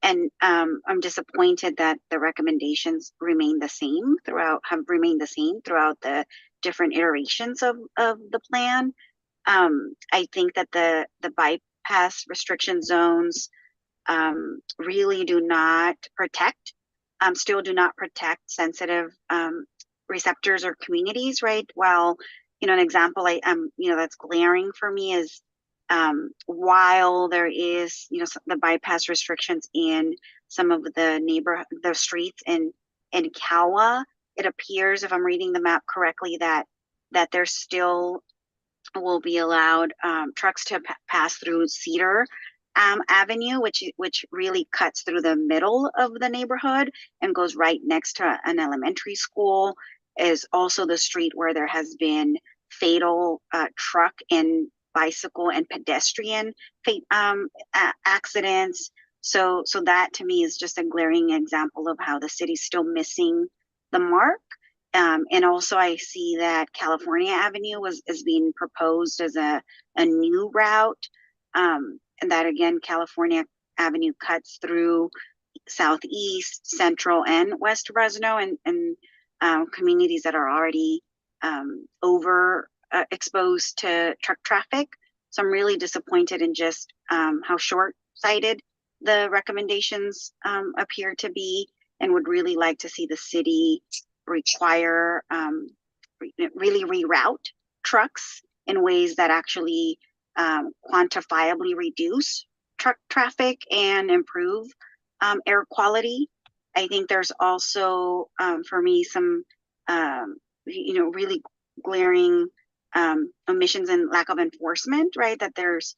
Speaker 14: And I'm disappointed that the recommendations have remained the same throughout the different iterations of the plan. I think that the bypass restriction zones really do not protect, still do not protect sensitive receptors or communities, right? While, an example that's glaring for me is while there is, the bypass restrictions in some of the streets in Kawa, it appears, if I'm reading the map correctly, that there's still will be allowed trucks to pass through Cedar Avenue, which really cuts through the middle of the neighborhood and goes right next to an elementary school. Is also the street where there has been fatal truck and bicycle and pedestrian accidents. So that to me is just a glaring example of how the city's still missing the mark. And also I see that California Avenue is being proposed as a new route. And that again, California Avenue cuts through Southeast, Central, and West Fresno and communities that are already over exposed to truck traffic. So I'm really disappointed in just how short-sighted the recommendations appear to be, and would really like to see the city require really reroute trucks in ways that actually quantifiably reduce truck traffic and improve air quality. I think there's also for me some really glaring omissions and lack of enforcement, right? That there's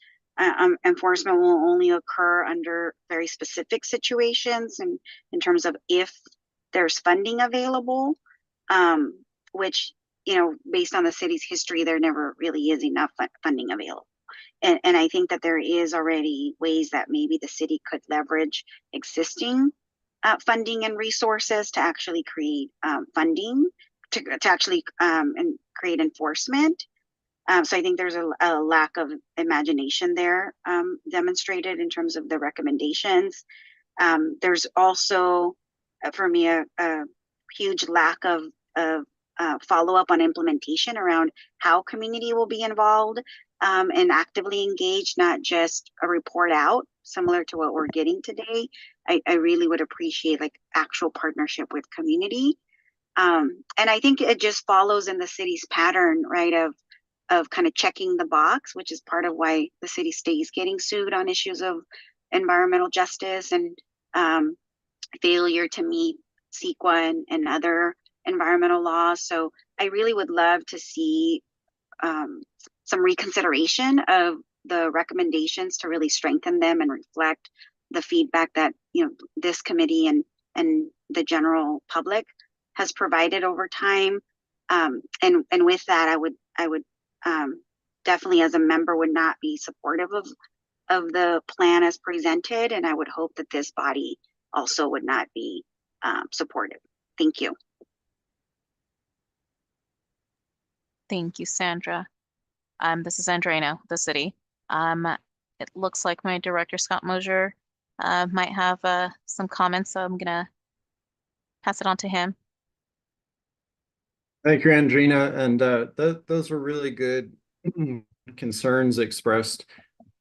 Speaker 14: enforcement will only occur under very specific situations and in terms of if there's funding available, which, based on the city's history, there never really is enough funding available. And I think that there is already ways that maybe the city could leverage existing funding and resources to actually create funding to actually and create enforcement. So I think there's a lack of imagination there demonstrated in terms of the recommendations. There's also, for me, a huge lack of follow-up on implementation around how community will be involved and actively engaged, not just a report out, similar to what we're getting today. I really would appreciate like actual partnership with community. And I think it just follows in the city's pattern, right, of kind of checking the box, which is part of why the city stays getting sued on issues of environmental justice and failure to meet CEQA and other environmental laws. So I really would love to see some reconsideration of the recommendations to really strengthen them and reflect the feedback that this committee and the general public has provided over time. And with that, I would definitely, as a member, would not be supportive of the plan as presented, and I would hope that this body also would not be supportive. Thank you.
Speaker 10: Thank you, Sandra. This is Andrena, the city. It looks like my director, Scott Mosier, might have some comments, so I'm gonna pass it on to him.
Speaker 15: Thank you, Andrina. And those were really good concerns expressed.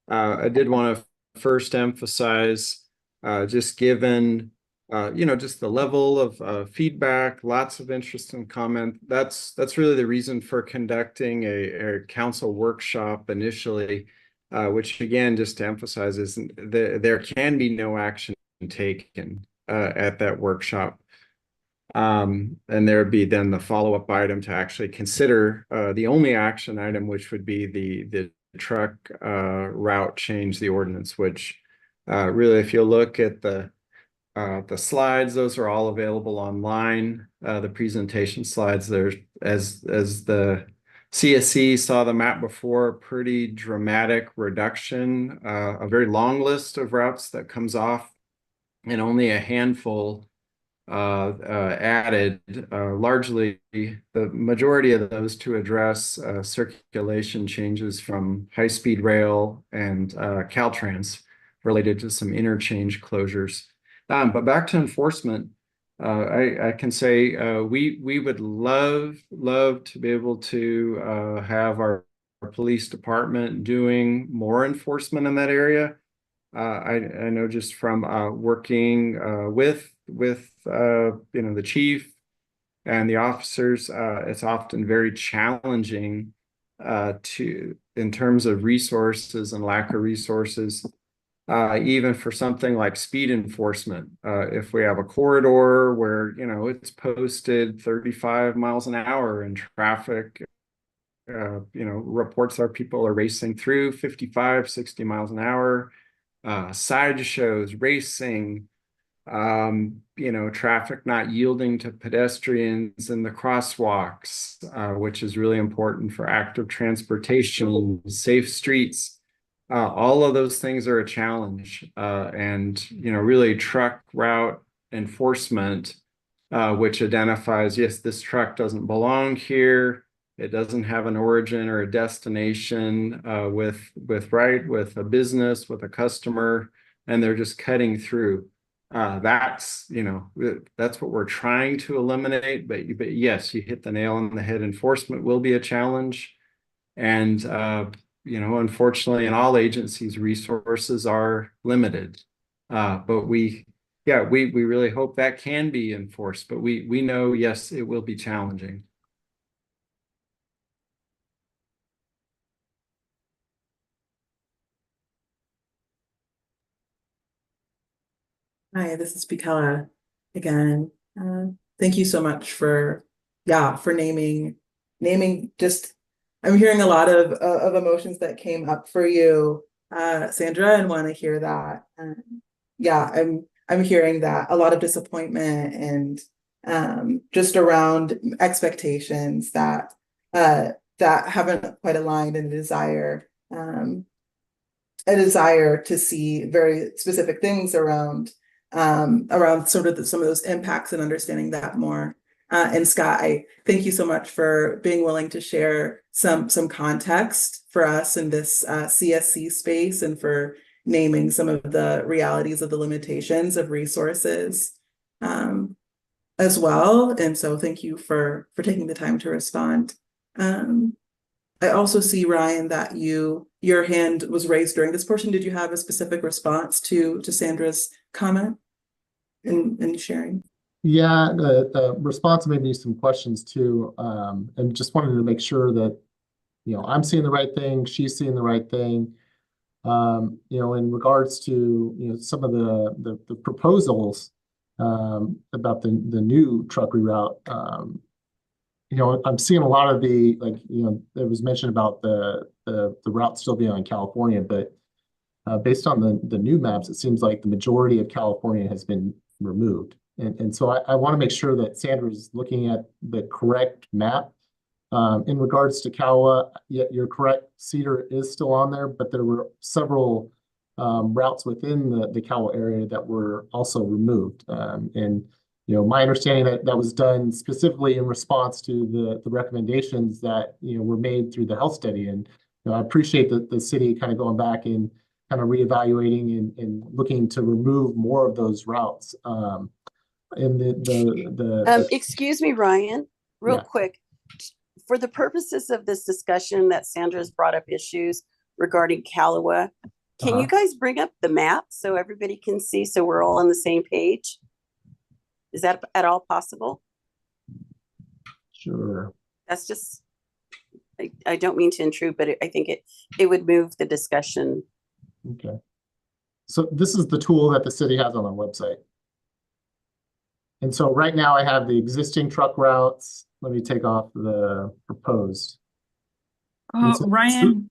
Speaker 15: I did want to first emphasize, just given, just the level of feedback, lots of interest and comment. That's really the reason for conducting a council workshop initially, which again, just to emphasize, is there can be no action taken at that workshop. And there would be then the follow-up item to actually consider the only action item, which would be the truck route change, the ordinance, which really, if you look at the slides, those are all available online. The presentation slides, there's as the CSC saw the map before, pretty dramatic reduction, a very long list of routes that comes off, and only a handful added, largely the majority of those to address circulation changes from high-speed rail and Caltrans related to some interchange closures. But back to enforcement, I can say we would love to be able to have our police department doing more enforcement in that area. I know just from working with the chief and the officers, it's often very challenging in terms of resources and lack of resources, even for something like speed enforcement. If we have a corridor where it's posted 35 miles an hour and traffic, reports our people are racing through 55, 60 miles an hour. Side shows, racing, traffic not yielding to pedestrians in the crosswalks, which is really important for active transportation, safe streets. All of those things are a challenge. And, really truck route enforcement, which identifies, yes, this truck doesn't belong here. It doesn't have an origin or a destination with a business, with a customer, and they're just cutting through. That's what we're trying to eliminate. But yes, you hit the nail on the head. Enforcement will be a challenge, and unfortunately, in all agencies, resources are limited. But we really hope that can be enforced. But we know, yes, it will be challenging.
Speaker 2: Hi, this is Pikala again. Thank you so much for naming just, I'm hearing a lot of emotions that came up for you, Sandra, and want to hear that. I'm hearing that a lot of disappointment and just around expectations that haven't quite aligned, and the desire a desire to see very specific things around sort of some of those impacts and understanding that more. And Scott, I thank you so much for being willing to share some context for us in this CSC space and for naming some of the realities of the limitations of resources as well. And so thank you for taking the time to respond. I also see, Ryan, that your hand was raised during this portion. Did you have a specific response to Sandra's comment and sharing?
Speaker 7: Yeah, the response made me some questions too, and just wanted to make sure that, I'm seeing the right thing, she's seeing the right thing. In regards to, some of the proposals about the new truck reroute, I'm seeing a lot of the, it was mentioned about the route still being on California, but based on the new maps, it seems like the majority of California has been removed. And so I want to make sure that Sandra's looking at the correct map. In regards to Kawa, you're correct, Cedar is still on there, but there were several routes within the Kawa area that were also removed. My understanding that was done specifically in response to the recommendations that were made through the health study. And I appreciate the city kind of going back and kind of reevaluating and looking to remove more of those routes.
Speaker 9: Excuse me, Ryan, real quick. For the purposes of this discussion that Sandra's brought up issues regarding Kawa, can you guys bring up the map so everybody can see, so we're all on the same page? Is that at all possible?
Speaker 7: Sure.
Speaker 9: That's just, I don't mean to intrude, but I think it would move the discussion.
Speaker 7: Okay. So this is the tool that the city has on their website. And so right now I have the existing truck routes. Let me take off the proposed.
Speaker 13: Ryan,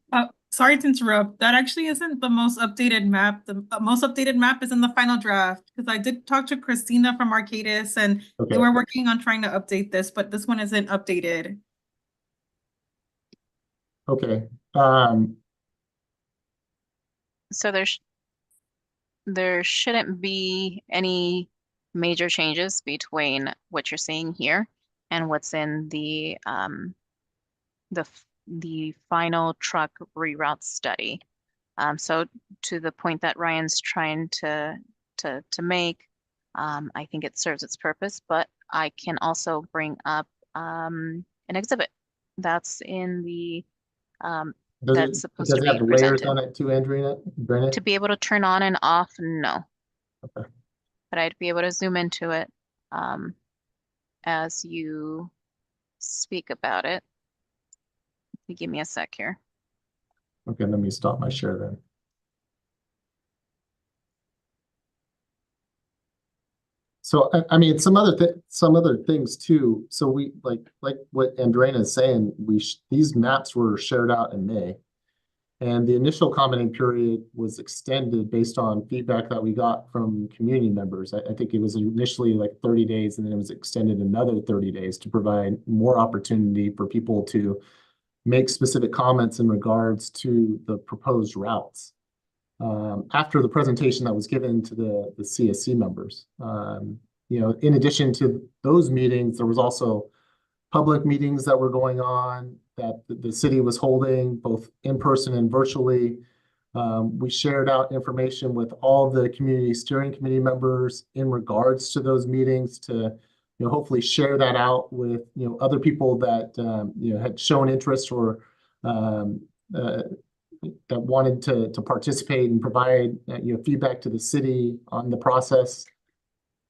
Speaker 13: sorry to interrupt. That actually isn't the most updated map. The most updated map is in the final draft, because I did talk to Christina from Arcadis and they were working on trying to update this, but this one isn't updated.
Speaker 7: Okay.
Speaker 10: So there shouldn't be any major changes between what you're seeing here and what's in the final truck reroute study. So to the point that Ryan's trying to make, I think it serves its purpose, but I can also bring up an exhibit that's in the that's supposed to be
Speaker 7: have the layers on it too, Andrea?
Speaker 10: To be able to turn on and off, no.
Speaker 7: Okay.
Speaker 10: But I'd be able to zoom into it as you speak about it. Give me a sec here.
Speaker 7: Okay, let me stop my share then. So I mean, some other things too. So we like what Andrea is saying. These maps were shared out in May, and the initial commenting period was extended based on feedback that we got from community members. I think it was initially like 30 days, and then it was extended another 30 days to provide more opportunity for people to make specific comments in regards to the proposed routes. After the presentation that was given to the CSC members. In addition to those meetings, there was also public meetings that were going on that the city was holding both in person and virtually. We shared out information with all the community steering committee members in regards to those meetings to hopefully share that out with other people that had shown interest or that wanted to participate and provide feedback to the city on the process.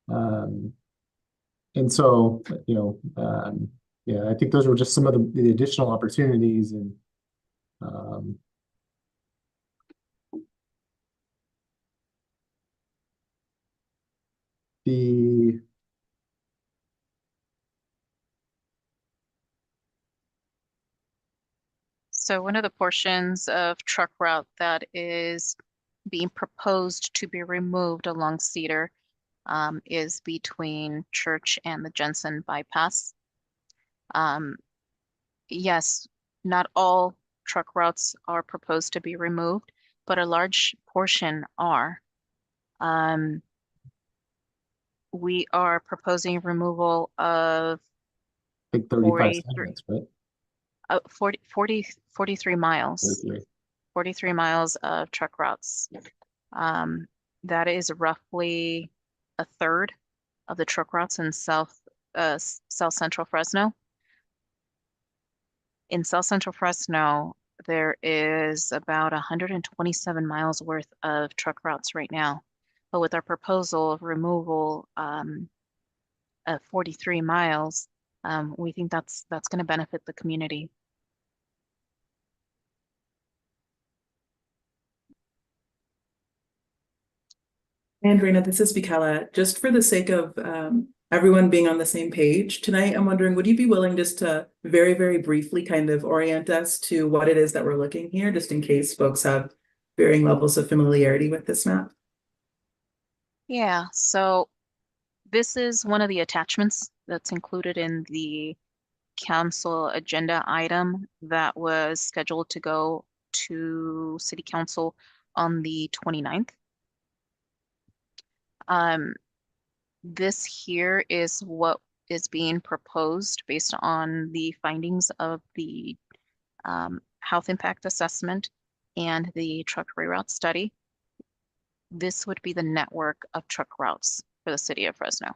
Speaker 7: And so yeah, I think those were just some of the additional opportunities. And
Speaker 10: So one of the portions of truck route that is being proposed to be removed along Cedar is between Church and the Jensen bypass. Yes, not all truck routes are proposed to be removed, but a large portion are. We are proposing removal of
Speaker 7: I think 35
Speaker 10: 43
Speaker 7: segments, right?
Speaker 10: 43 miles.
Speaker 7: 33.
Speaker 10: 43 miles of truck routes. That is roughly a third of the truck routes in South Central Fresno. In South Central Fresno, there is about 127 miles worth of truck routes right now. But with our proposal of removal of 43 miles, we think that's going to benefit the community.
Speaker 2: And Reina, this is Michaela. Just for the sake of everyone being on the same page tonight, I'm wondering, would you be willing just to very, very briefly kind of orient us to what it is that we're looking here, just in case folks have varying levels of familiarity with this map?
Speaker 10: Yeah, so this is one of the attachments that's included in the council agenda item that was scheduled to go to City Council on the 29th. This here is what is being proposed based on the findings of the health impact assessment and the truck reroute study. This would be the network of truck routes for the city of Fresno.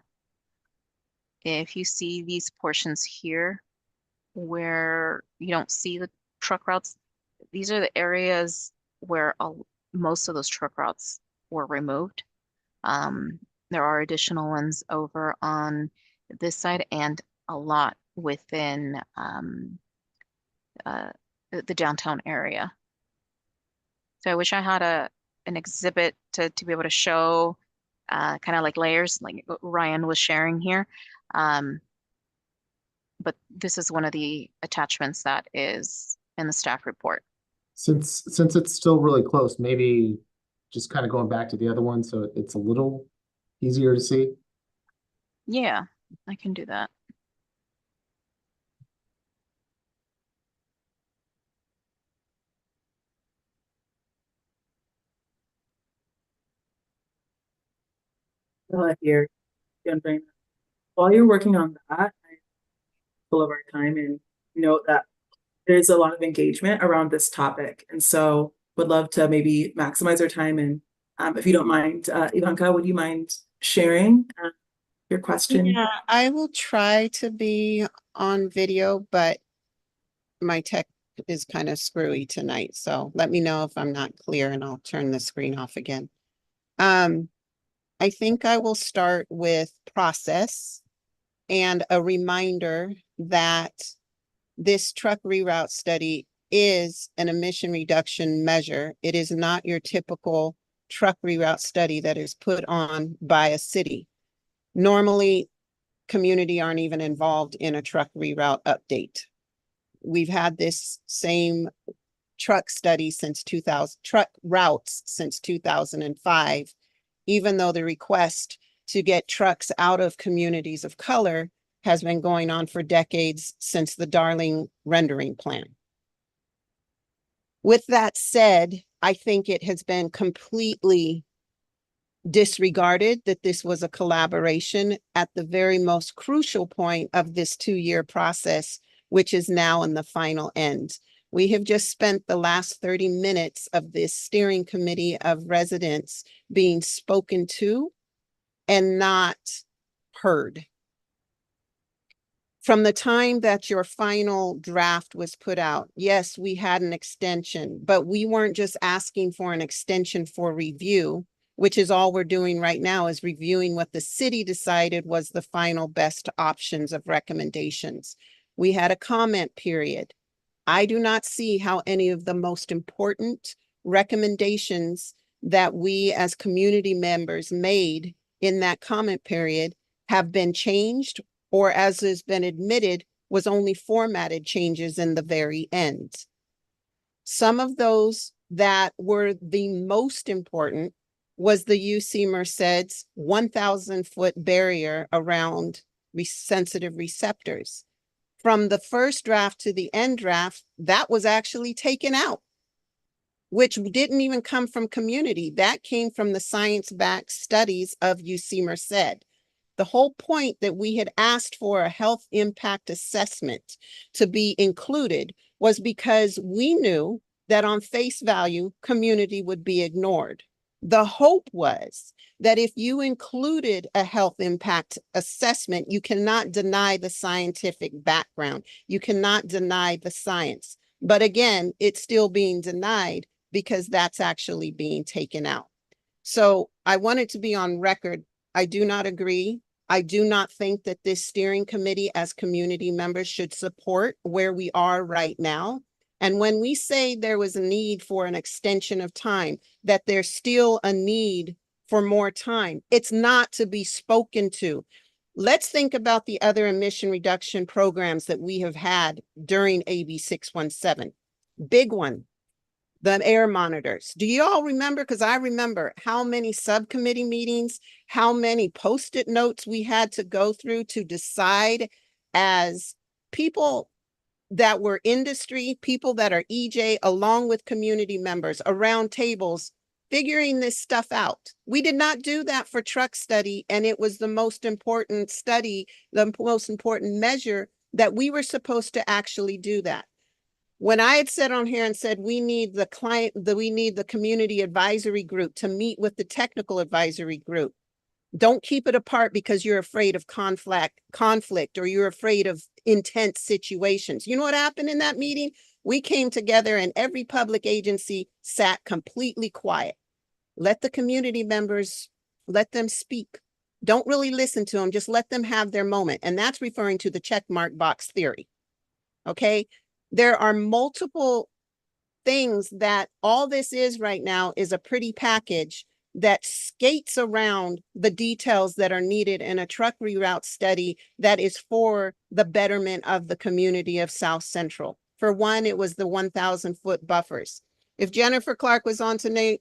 Speaker 10: If you see these portions here where you don't see the truck routes, these are the areas where most of those truck routes were removed. There are additional ones over on this side and a lot within the downtown area. So I wish I had an exhibit to be able to show kind of like layers like Ryan was sharing here. But this is one of the attachments that is in the staff report.
Speaker 7: Since it's still really close, maybe just kind of going back to the other one so it's a little easier to see.
Speaker 10: Yeah, I can do that.
Speaker 2: Here, while you're working on that, full of our time and note that there's a lot of engagement around this topic. And so would love to maybe maximize our time. And if you don't mind, Ivanka, would you mind sharing your question?
Speaker 11: Yeah, I will try to be on video, but my tech is kind of screwy tonight. So let me know if I'm not clear and I'll turn the screen off again. I think I will start with process and a reminder that this truck reroute study is an emission reduction measure. It is not your typical truck reroute study that is put on by a city. Normally, community aren't even involved in a truck reroute update. We've had this same truck study since 2000, truck routes since 2005, even though the request to get trucks out of communities of color has been going on for decades since the Darling rendering plan. With that said, I think it has been completely disregarded that this was a collaboration at the very most crucial point of this 2-year process, which is now in the final end. We have just spent the last 30 minutes of this steering committee of residents being spoken to and not heard. From the time that your final draft was put out, yes, we had an extension, but we weren't just asking for an extension for review, which is all we're doing right now is reviewing what the city decided was the final best options of recommendations. We had a comment period. I do not see how any of the most important recommendations that we as community members made in that comment period have been changed, or as has been admitted, was only formatted changes in the very end. Some of those that were the most important was the UC Merced's 1,000-foot barrier around sensitive receptors. from the first draft to the end draft, that was actually taken out, which didn't even come from community. That came from the science-backed studies of UC Merced. The whole point that we had asked for a health impact assessment to be included was because we knew that on face value, community would be ignored. The hope was that if you included a health impact assessment, you cannot deny the scientific background. You cannot deny the science. But again, it's still being denied because that's actually being taken out. So I wanted to be on record. I do not agree. I do not think that this steering committee as community members should support where we are right now. And when we say there was a need for an extension of time, that there's still a need for more time, it's not to be spoken to. Let's think about the other emission reduction programs that we have had during AB 617. Big one, the air monitors. Do you all remember? Because I remember how many subcommittee meetings, how many Post-it notes we had to go through to decide as people that were industry, people that are EJ, along with community members around tables, figuring this stuff out. We did not do that for truck study, and it was the most important study, the most important measure that we were supposed to actually do that. When I had said on here and said, we need the community advisory group to meet with the technical advisory group. Don't keep it apart because you're afraid of conflict, or you're afraid of intense situations. You know what happened in that meeting? We came together and every public agency sat completely quiet. Let the community members, let them speak. Don't really listen to them, just let them have their moment. And that's referring to the checkmark box theory. Okay? There are multiple things that all this is right now is a pretty package that skates around the details that are needed in a truck reroute study that is for the betterment of the community of South Central. For one, it was the 1,000-foot buffers. If Jennifer Clark was on tonight,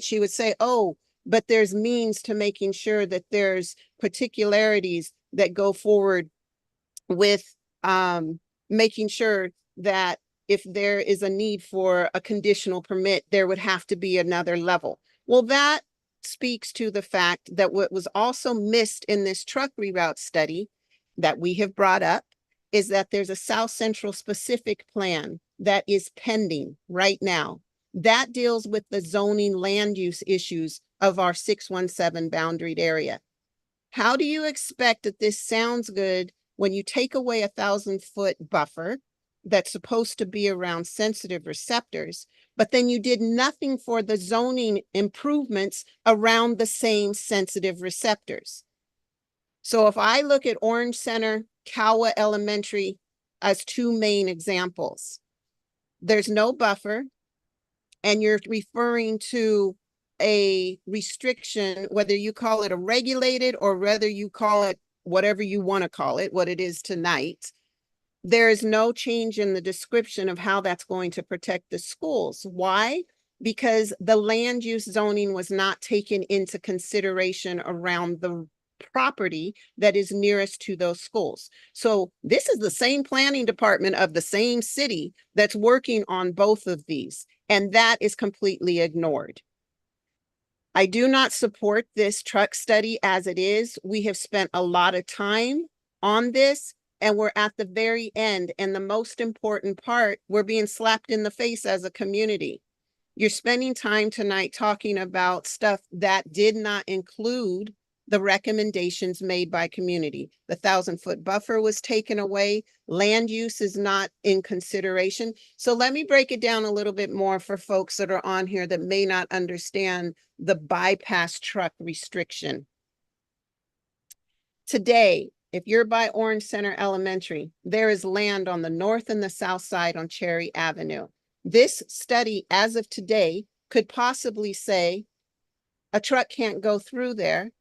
Speaker 11: she would say, oh, but there's means to making sure that there's particularities that go forward with making sure that if there is a need for a conditional permit, there would have to be another level. Well, that speaks to the fact that what was also missed in this truck reroute study that we have brought up is that there's a South Central specific plan that is pending right now. That deals with the zoning land use issues of our 617 boundaried area. How do you expect that this sounds good when you take away 1,000-foot buffer that's supposed to be around sensitive receptors, but then you did nothing for the zoning improvements around the same sensitive receptors? So if I look at Orange Center, Cowa Elementary as two main examples, there's no buffer, and you're referring to a restriction, whether you call it a regulated or whether you call it whatever you want to call it, what it is tonight. There is no change in the description of how that's going to protect the schools. Why? Because the land use zoning was not taken into consideration around the property that is nearest to those schools. So this is the same planning department of the same city that's working on both of these, and that is completely ignored. I do not support this truck study as it is. We have spent a lot of time on this, and we're at the very end. And the most important part, we're being slapped in the face as a community. You're spending time tonight talking about stuff that did not include the recommendations made by community. The 1,000-foot buffer was taken away. Land use is not in consideration. So let me break it down a little bit more for folks that are on here that may not understand the bypass truck restriction. Today, if you're by Orange Center Elementary, there is land on the north and the south side on Cherry Avenue. This study, as of today, could possibly say a truck can't go through there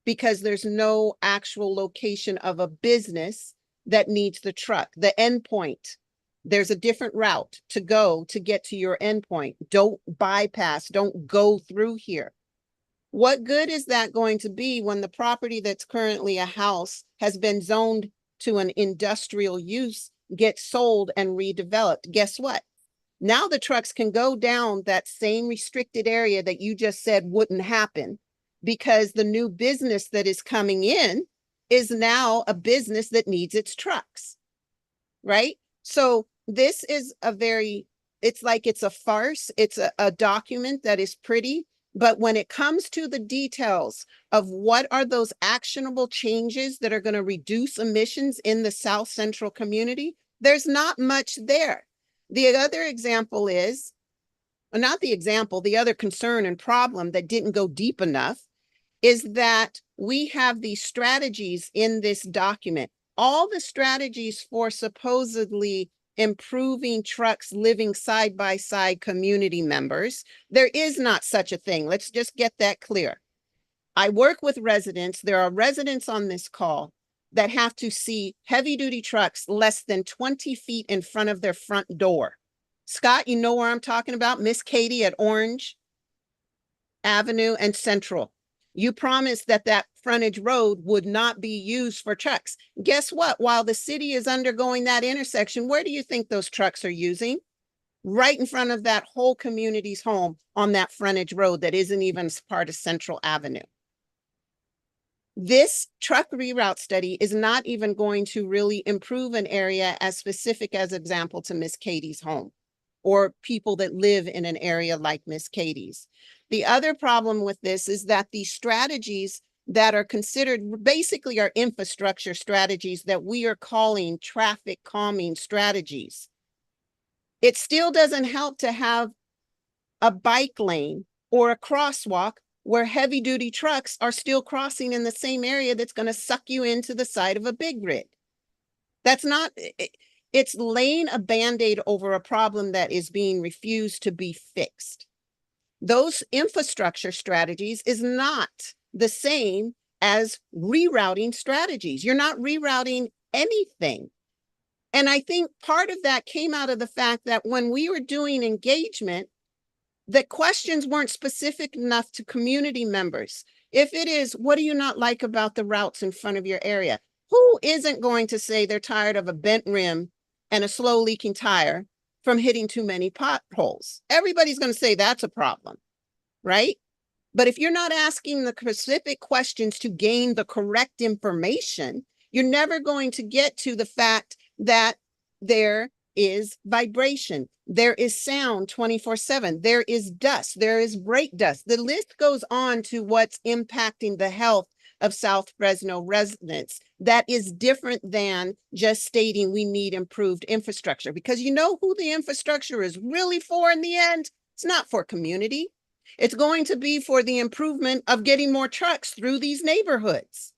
Speaker 11: because there's no actual location of a business that needs the truck. The endpoint, there's a different route to go to get to your endpoint. Don't bypass, don't go through here. What good is that going to be when the property that's currently a house has been zoned to an industrial use gets sold and redeveloped, guess what? Now the trucks can go down that same restricted area that you just said wouldn't happen, because the new business that is coming in is now a business that needs its trucks, right? So this is it's like it's a farce. It's a document that is pretty, but when it comes to the details of what are those actionable changes that are going to reduce emissions in the South Central community, there's not much there. The other example is, not the example, the other concern and problem that didn't go deep enough is that we have these strategies in this document. All the strategies for supposedly improving trucks living side by side community members. There is not such a thing. Let's just get that clear. I work with residents. There are residents on this call that have to see heavy duty trucks less than 20 feet in front of their front door. Scott, you know where I'm talking about? Miss Katie at Orange Avenue and Central. You promised that that frontage road would not be used for trucks. Guess what? While the city is undergoing that intersection, where do you think those trucks are using? Right in front of that whole community's home on that frontage road that isn't even part of Central Avenue. This truck reroute study is not even going to really improve an area as specific as example to Miss Katie's home or people that live in an area like Miss Katie's. The other problem with this is that these strategies that are considered basically are infrastructure strategies that we are calling traffic calming strategies. It still doesn't help to have a bike lane or a crosswalk where heavy duty trucks are still crossing in the same area that's going to suck you into the side of a big rig. That's not, it's laying a Band-Aid over a problem that is being refused to be fixed. Those infrastructure strategies is not the same as rerouting strategies. You're not rerouting anything. And I think part of that came out of the fact that when we were doing engagement, the questions weren't specific enough to community members. If it is, what do you not like about the routes in front of your area? Who isn't going to say they're tired of a bent rim and a slow leaking tire from hitting too many potholes? Everybody's going to say that's a problem, right? But if you're not asking the specific questions to gain the correct information, you're never going to get to the fact that there is vibration, there is sound 24/7, there is dust, there is brake dust. The list goes on to what's impacting the health of South Fresno residents. That is different than just stating we need improved infrastructure, because you know who the infrastructure is really for in the end? It's not for community. It's going to be for the improvement of getting more trucks through these neighborhoods.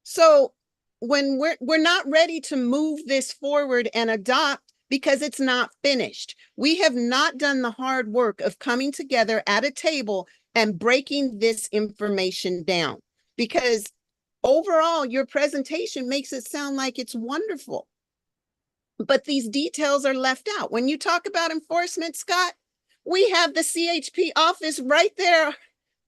Speaker 11: So when we're not ready to move this forward and adopt because it's not finished. We have not done the hard work of coming together at a table and breaking this information down, because overall your presentation makes it sound like it's wonderful, but these details are left out. When you talk about enforcement, Scott, we have the CHP office right there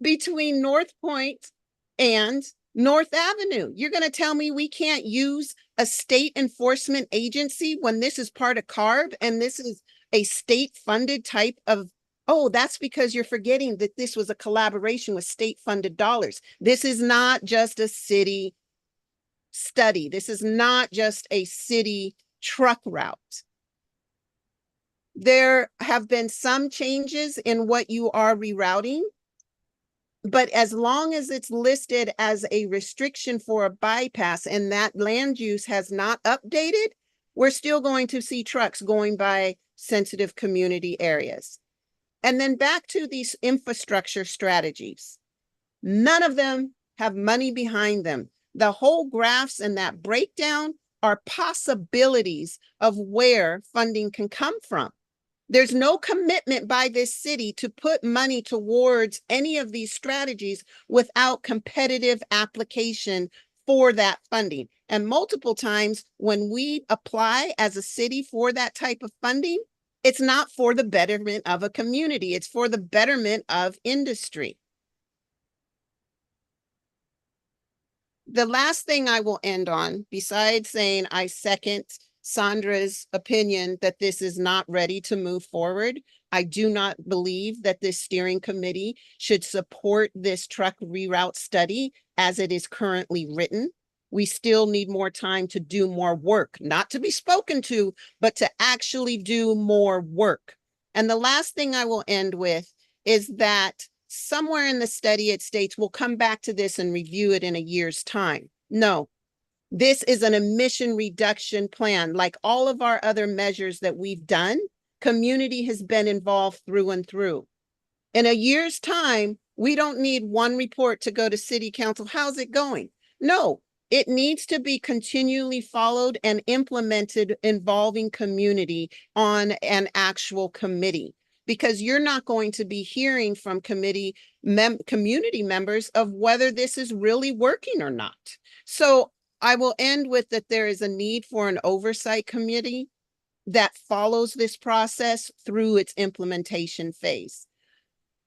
Speaker 11: between North Point and North Avenue. You're going to tell me we can't use a state enforcement agency when this is part of CARB and this is a state funded type of, oh, that's because you're forgetting that this was a collaboration with state funded dollars. This is not just a city study. This is not just a city truck route. There have been some changes in what you are rerouting, but as long as it's listed as a restriction for a bypass and that land use has not updated, we're still going to see trucks going by sensitive community areas. And then back to these infrastructure strategies. None of them have money behind them. The whole graphs and that breakdown are possibilities of where funding can come from. There's no commitment by this city to put money towards any of these strategies without competitive application for that funding. And multiple times when we apply as a city for that type of funding, it's not for the betterment of a community, it's for the betterment of industry. the last thing I will end on, besides saying I second Sandra's opinion that this is not ready to move forward, I do not believe that this steering committee should support this truck reroute study as it is currently written. We still need more time to do more work, not to be spoken to, but to actually do more work. And the last thing I will end with is that somewhere in the study, it states we'll come back to this and review it in a year's time. No, this is an emission reduction plan. Like all of our other measures that we've done, community has been involved through and through. In a year's time, we don't need one report to go to city council. How's it going? No, it needs to be continually followed and implemented involving community on an actual committee, because you're not going to be hearing from community members of whether this is really working or not. So I will end with that there is a need for an oversight committee that follows this process through its implementation phase.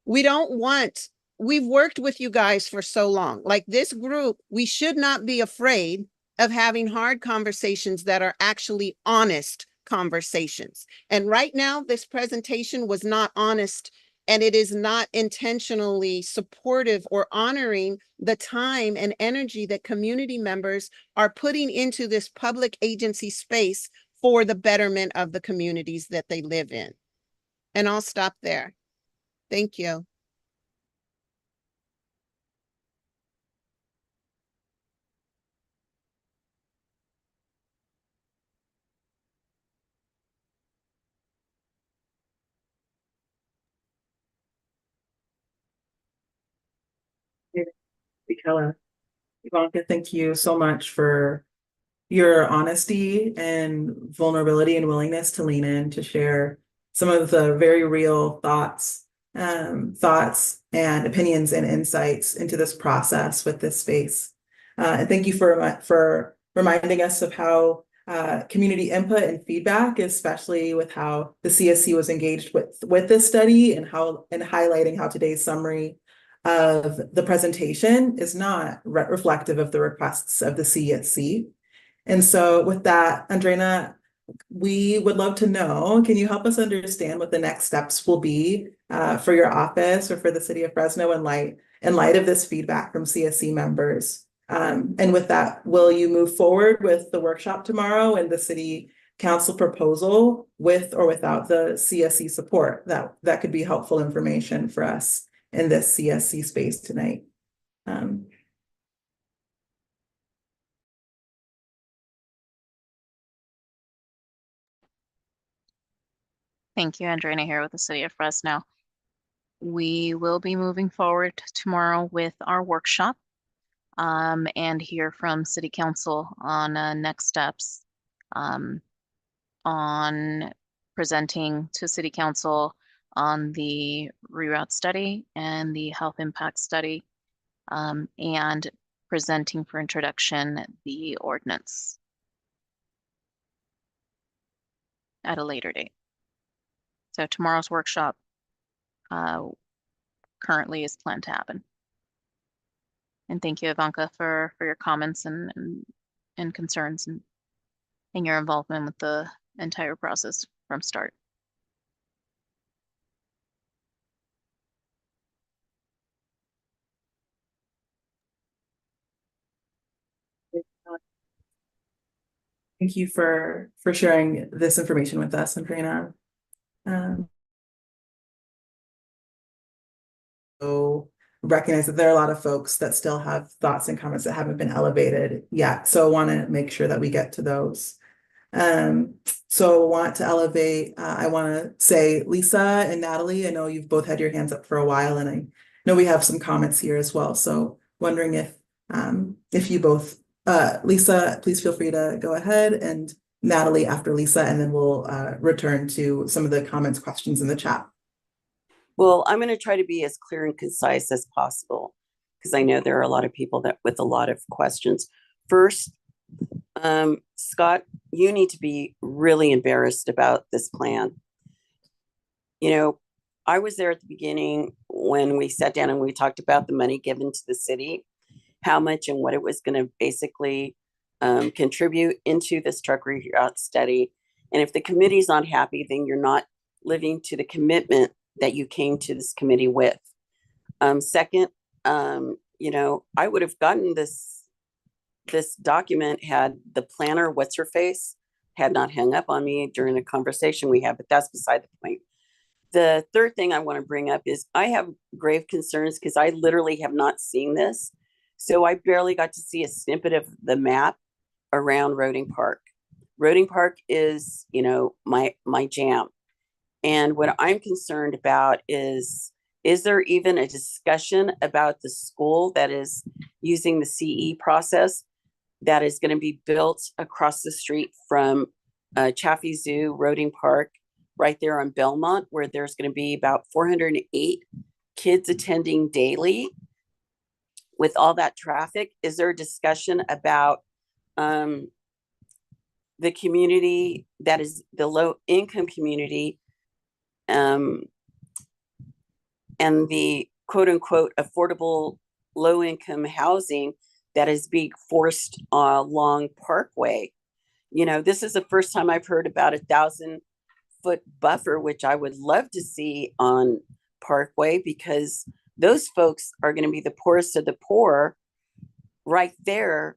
Speaker 11: We've worked with you guys for so long. Like this group, we should not be afraid of having hard conversations that are actually honest conversations. And right now, this presentation was not honest, and it is not intentionally supportive or honoring the time and energy that community members are putting into this public agency space for the betterment of the communities that they live in. And I'll stop there. Thank you.
Speaker 2: Ivanka, thank you so much for your honesty and vulnerability and willingness to lean in to share some of the very real thoughts and opinions and insights into this process with this space. And thank you for reminding us of how community input and feedback, especially with how the CSC was engaged with this study, and highlighting how today's summary of the presentation is not reflective of the requests of the CSC. And so with that, Andrena, we would love to know, can you help us understand what the next steps will be for your office or for the city of Fresno in light of this feedback from CSC members? And with that, will you move forward with the workshop tomorrow and the city council proposal with or without the CSC support? That could be helpful information for us in this CSC space tonight.
Speaker 10: Thank you, Andrina here with the City of Fresno. We will be moving forward tomorrow with our workshop and hear from City Council on next steps on presenting to City Council on the reroute study and the health impact study, and presenting for introduction the ordinance at a later date. So tomorrow's workshop currently is planned to happen. And thank you, Ivanka, for your comments and concerns and your involvement with the entire process from start.
Speaker 2: Thank you for sharing this information with us, Andrena. So recognize that there are a lot of folks that still have thoughts and comments that haven't been elevated yet. So I want to make sure that we get to those. So want to elevate, I want to say Lisa and Natalie, I know you've both had your hands up for a while, and I know we have some comments here as well. So wondering if you both, Lisa, please feel free to go ahead, and Natalie after Lisa, and then we'll return to some of the comments, questions in the chat.
Speaker 9: Well, I'm going to try to be as clear and concise as possible, because I know there are a lot of people that with a lot of questions. First, Scott, you need to be really embarrassed about this plan. You know, I was there at the beginning when we sat down and we talked about the money given to the city, how much and what it was going to basically contribute into this truck reroute study. And if the committee's not happy, then you're not living to the commitment that you came to this committee with. Second, you know, I would have gotten this document had the planner, what's her face, had not hung up on me during the conversation we had, but that's beside the point. The third thing I want to bring up is I have grave concerns because I literally have not seen this. So I barely got to see a snippet of the map around Roding Park. Roding Park is, you know, my jam. And what I'm concerned about is there even a discussion about the school that is using the CE process that is going to be built across the street from Chaffee Zoo, Roding Park, right there on Belmont, where there's going to be about 408 kids attending daily with all that traffic? Is there a discussion about the community that is the low income community and the quote unquote affordable low income housing that is being forced along Parkway? You know, this is the first time I've heard about 1,000-foot buffer, which I would love to see on Parkway, because those folks are going to be the poorest of the poor right there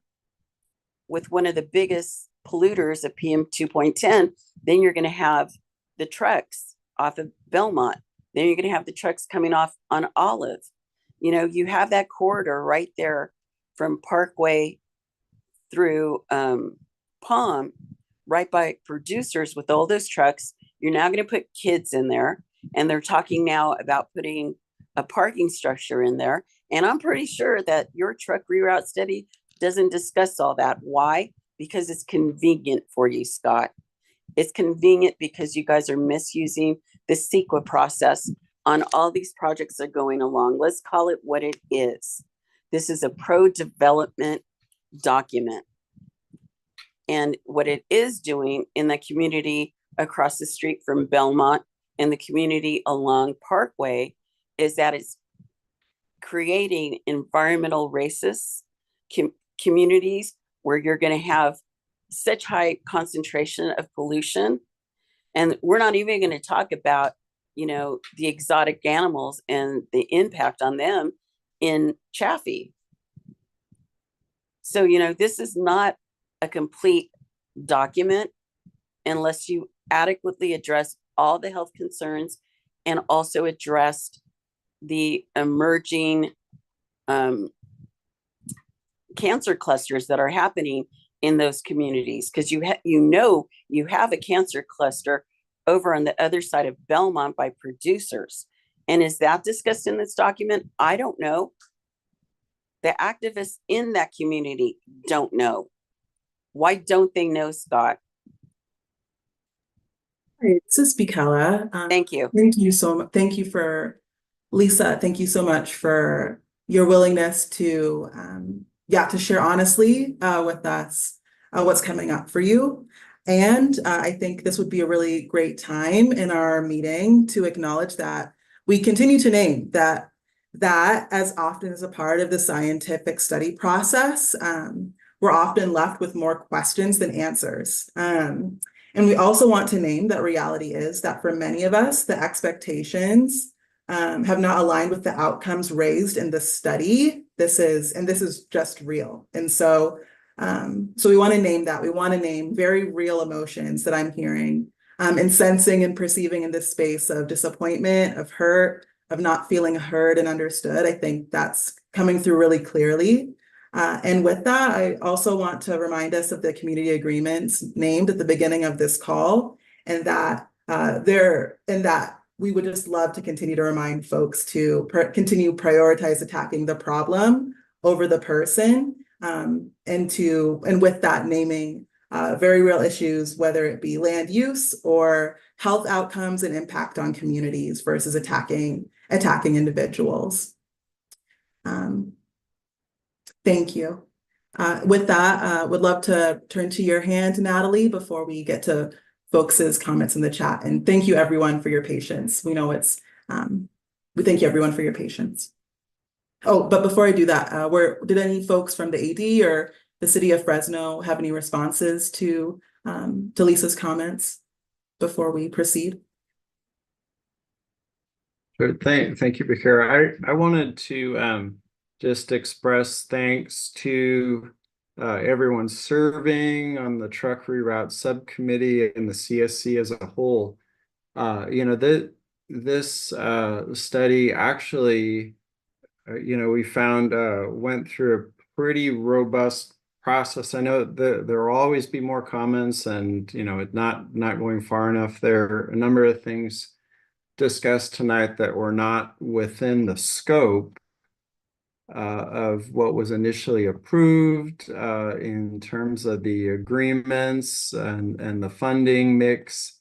Speaker 9: with one of the biggest polluters of PM 2.10. Then you're going to have the trucks off of Belmont. Then you're going to have the trucks coming off on Olive. You know, you have that corridor right there from Parkway through Palm, right by Producers with all those trucks. You're now going to put kids in there, and they're talking now about putting a parking structure in there. And I'm pretty sure that your truck reroute study doesn't discuss all that. Why? Because it's convenient for you, Scott. It's convenient because you guys are misusing the CEQA process on all these projects that are going along. Let's call it what it is. This is a pro-development document. And what it is doing in the community across the street from Belmont and the community along Parkway is that it's creating environmental racist communities where you're going to have such high concentration of pollution. And we're not even going to talk about, you know, the exotic animals and the impact on them in Chaffee. So, you know, this is not a complete document unless you adequately address all the health concerns and also addressed the emerging cancer clusters that are happening in those communities, because you have a cancer cluster over on the other side of Belmont by Producers. And is that discussed in this document? I don't know. The activists in that community don't know. Why don't they know, Scott?
Speaker 2: Hi, this is Bikala.
Speaker 9: Thank you.
Speaker 2: Thank you so much. Thank you for Lisa. Thank you so much for your willingness to to share honestly with us what's coming up for you. And I think this would be a really great time in our meeting to acknowledge that we continue to name that as often as a part of the scientific study process, we're often left with more questions than answers. And we also want to name that reality is that for many of us, the expectations have not aligned with the outcomes raised in the study. This is just real. And so we want to name that. We want to name very real emotions that I'm hearing and sensing and perceiving in this space of disappointment, of hurt, of not feeling heard and understood. I think that's coming through really clearly. And with that, I also want to remind us of the community agreements named at the beginning of this call, and that we would just love to continue to remind folks to continue prioritize attacking the problem over the person, and with that naming very real issues, whether it be land use or health outcomes and impact on communities versus attacking individuals. Thank you. With that, would love to turn to your hand, Natalie, before we get to folks' comments in the chat. And thank you everyone for your patience. We know we thank you everyone for your patience. Oh, but before I do that, did any folks from the AD or the city of Fresno have any responses to Lisa's comments before we proceed?
Speaker 15: Sure. Thank you, Bakara. I wanted to just express thanks to everyone serving on the truck reroute subcommittee and the CSC as a whole. You know, this study actually, you know, we found went through a pretty robust process. I know that there will always be more comments, and you know, it not going far enough. There are a number of things discussed tonight that were not within the scope of what was initially approved in terms of the agreements and the funding mix.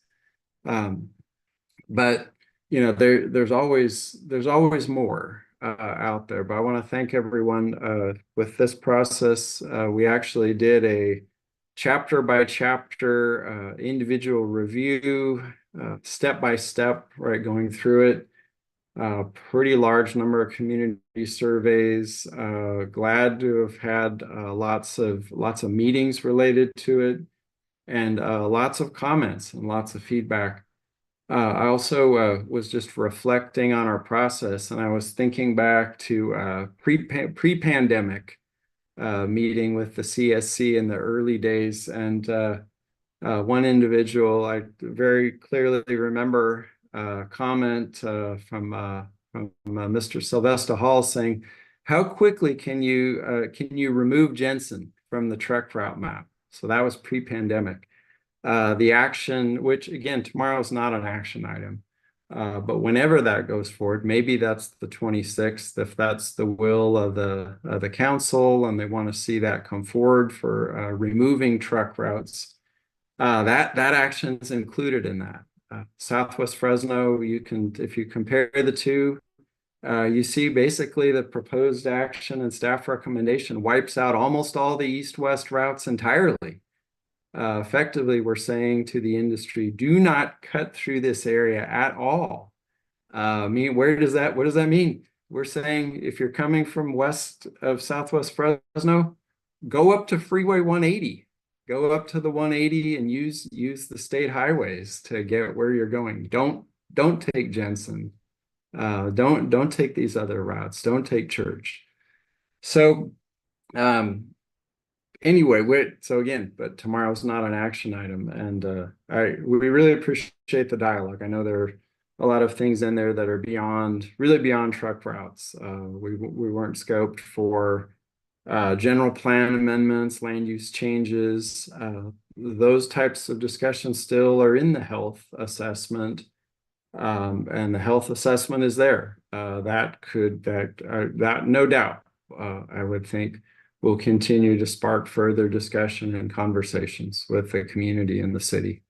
Speaker 15: But you know, there's always more out there. But I want to thank everyone with this process. We actually did a chapter by chapter individual review, step by step, right, going through it. Pretty large number of community surveys. Glad to have had lots of meetings related to it, and lots of comments and lots of feedback. I also was just reflecting on our process, and I was thinking back to pre-pandemic meeting with the CSC in the early days, and one individual I very clearly remember comment from Mr. Sylvester Hall saying, "How quickly can you remove Jensen from the truck route map?" So that was pre-pandemic. The action, which again, tomorrow is not an action item, but whenever that goes forward, maybe that's the 26th, if that's the will of the council and they want to see that come forward for removing truck routes, that action is included in that. Southwest Fresno, if you compare the two, you see basically the proposed action and staff recommendation wipes out almost all the east-west routes entirely. Effectively, we're saying to the industry, do not cut through this area at all. What does that mean? We're saying if you're coming from west of Southwest Fresno, go up to Freeway 180. Go up to the 180 and use the state highways to get where you're going. Don't take Jensen. Don't take these other routes. Don't take Church. So anyway, so again, but tomorrow's not an action item, and we really appreciate the dialogue. I know there are a lot of things in there that are really beyond truck routes. We weren't scoped for general plan amendments, land use changes. Those types of discussions still are in the health assessment, and the health assessment is there. That no doubt, I would think, will continue to spark further discussion and conversations with the community and the city.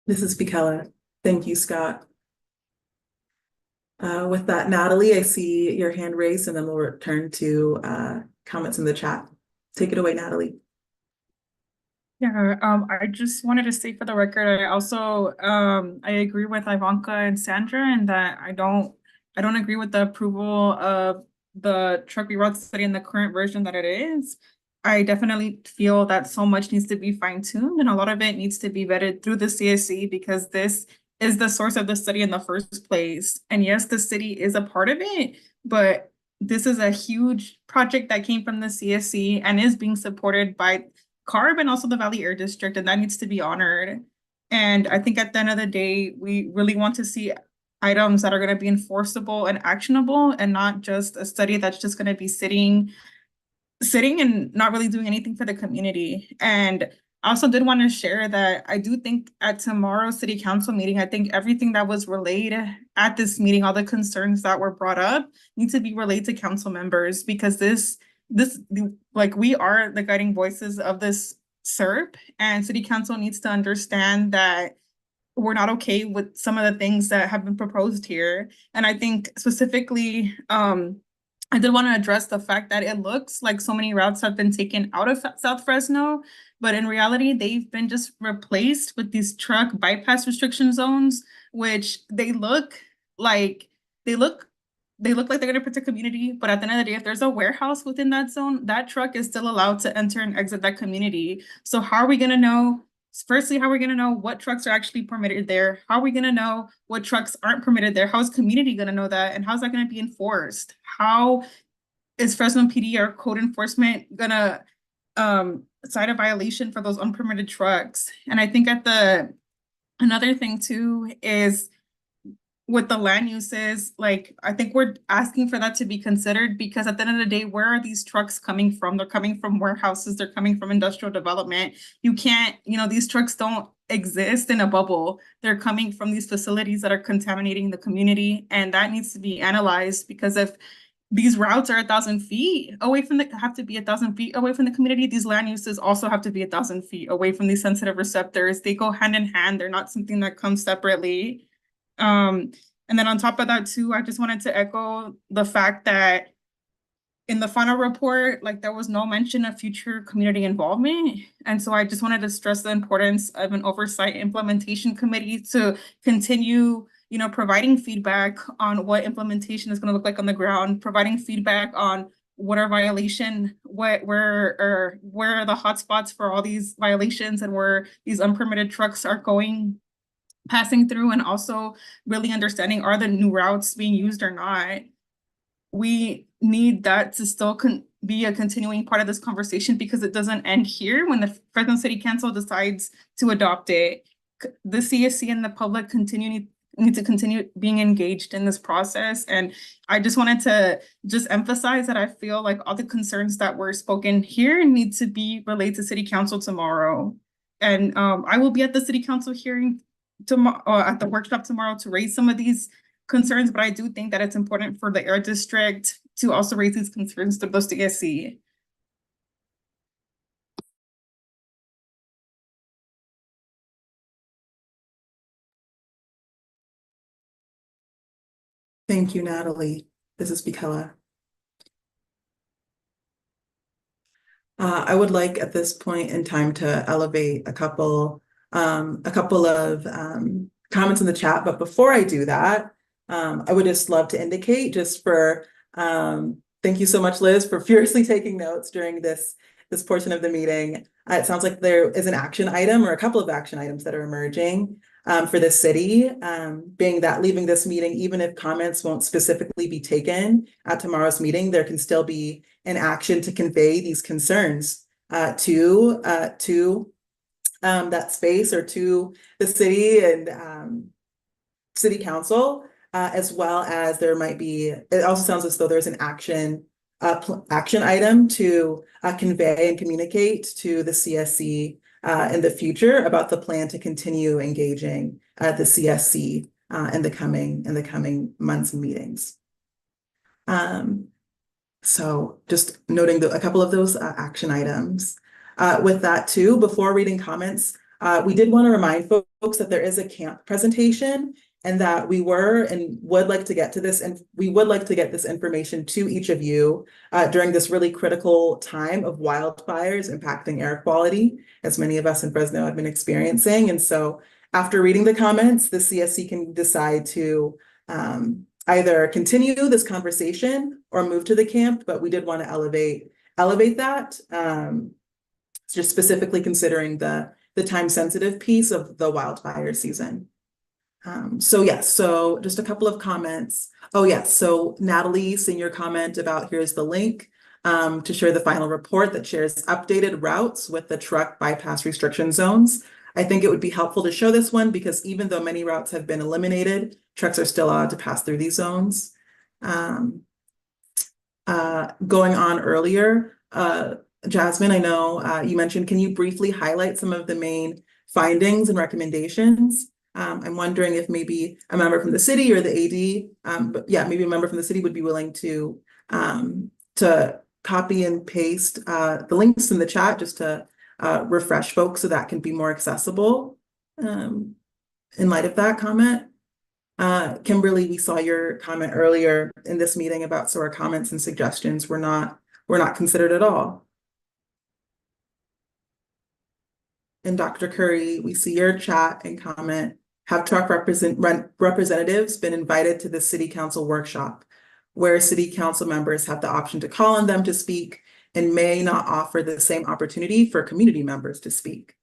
Speaker 2: This is Bikela. Thank you, Scott. With that, Natalie, I see your hand raised, and then we'll return to comments in the chat. Take it away, Natalie.
Speaker 13: Yeah, I just wanted to say for the record, I also I agree with Ivanka and Sandra, and that I don't agree with the approval of the truck reroute study in the current version that it is. I definitely feel that so much needs to be fine-tuned, and a lot of it needs to be vetted through the CSC, because this is the source of the study in the first place. And yes, the city is a part of it, but this is a huge project that came from the CSC and is being supported by CARB and also the Valley Air District, and that needs to be honored. And I think at the end of the day, we really want to see items that are going to be enforceable and actionable, and not just a study that's just going to be sitting and not really doing anything for the community. And I also did want to share that I do think at tomorrow's city council meeting, I think everything that was relayed at this meeting, all the concerns that were brought up, need to be relayed to council members, because like, we are the guiding voices of this SERP, and city council needs to understand that we're not okay with some of the things that have been proposed here. And I think specifically, I did want to address the fact that it looks like so many routes have been taken out of South Fresno, but in reality, they've been just replaced with these truck bypass restriction zones, which they look like they're gonna protect community, but at the end of the day, if there's a warehouse within that zone, that truck is still allowed to enter and exit that community. So how are we gonna know? Firstly, how are we gonna know what trucks are actually permitted there? How are we gonna know what trucks aren't permitted there? How's community gonna know that? And how's that gonna be enforced? How is Fresno PD or code enforcement gonna cite a violation for those unpermitted trucks? And I think another thing too is with the land uses, like, I think we're asking for that to be considered, because at the end of the day, where are these trucks coming from? They're coming from warehouses, they're coming from industrial development. You can't, these trucks don't exist in a bubble. They're coming from these facilities that are contaminating the community, and that needs to be analyzed, because if these routes are 1,000 feet away from have to be 1,000 feet away from the community, these land uses also have to be 1,000 feet away from these sensitive receptors. They go hand in hand. They're not something that comes separately. And then on top of that too, I just wanted to echo the fact that in the final report, like, there was no mention of future community involvement. And so I just wanted to stress the importance of an oversight implementation committee to continue, providing feedback on what implementation is going to look like on the ground, providing feedback on what are where are the hotspots for all these violations, and where these unpermitted trucks are passing through, and also really understanding, are the new routes being used or not? We need that to still be a continuing part of this conversation, because it doesn't end here when the Fresno City Council decides to adopt it. The CSC and the public need to continue being engaged in this process. And I just wanted to just emphasize that I feel like all the concerns that were spoken here need to be relayed to City Council tomorrow. And I will be at the City Council hearing tomorrow, at the workshop tomorrow, to raise some of these concerns, but I do think that it's important for the Air District to also raise these concerns to the CSC.
Speaker 2: Thank you, Natalie. This is Bikela. I would like at this point in time to elevate a couple of comments in the chat, but before I do that, I would just love to indicate, just for thank you so much, Liz, for furiously taking notes during this portion of the meeting. It sounds like there is an action item or a couple of action items that are emerging for the city, being that leaving this meeting, even if comments won't specifically be taken at tomorrow's meeting, there can still be an action to convey these concerns to that space, or to the city and city council, as well as there might be, it also sounds as though there's an action item to convey and communicate to the CSC in the future about the plan to continue engaging the CSC in the coming months and meetings. So just noting a couple of those action items. With that too, before reading comments, we did want to remind folks that there is a camp presentation, and that we would like to get to this, and we would like to get this information to each of you during this really critical time of wildfires impacting air quality, as many of us in Fresno have been experiencing. And so after reading the comments, the CSC can decide to either continue this conversation or move to the camp, but we did want to elevate that, just specifically considering the time sensitive piece of the wildfire season. So yes, so just a couple of comments. Oh yes, so Natalie, seeing your comment about here's the link to share the final report that shares updated routes with the truck bypass restriction zones. I think it would be helpful to show this one, because even though many routes have been eliminated, trucks are still allowed to pass through these zones. Going on earlier, Jasmine, I know you mentioned, can you briefly highlight some of the main findings and recommendations? I'm wondering if maybe a member from the city or the AD, but yeah, maybe a member from the city would be willing to copy and paste the links in the chat, just to refresh folks so that can be more accessible in light of that comment. Kimberly, we saw your comment earlier in this meeting about, so our comments and suggestions were not considered at all. and Dr. Curry, we see your chat and comment. Have truck representatives been invited to the city council workshop, where city council members have the option to call on them to speak and may not offer the same opportunity for community members to speak?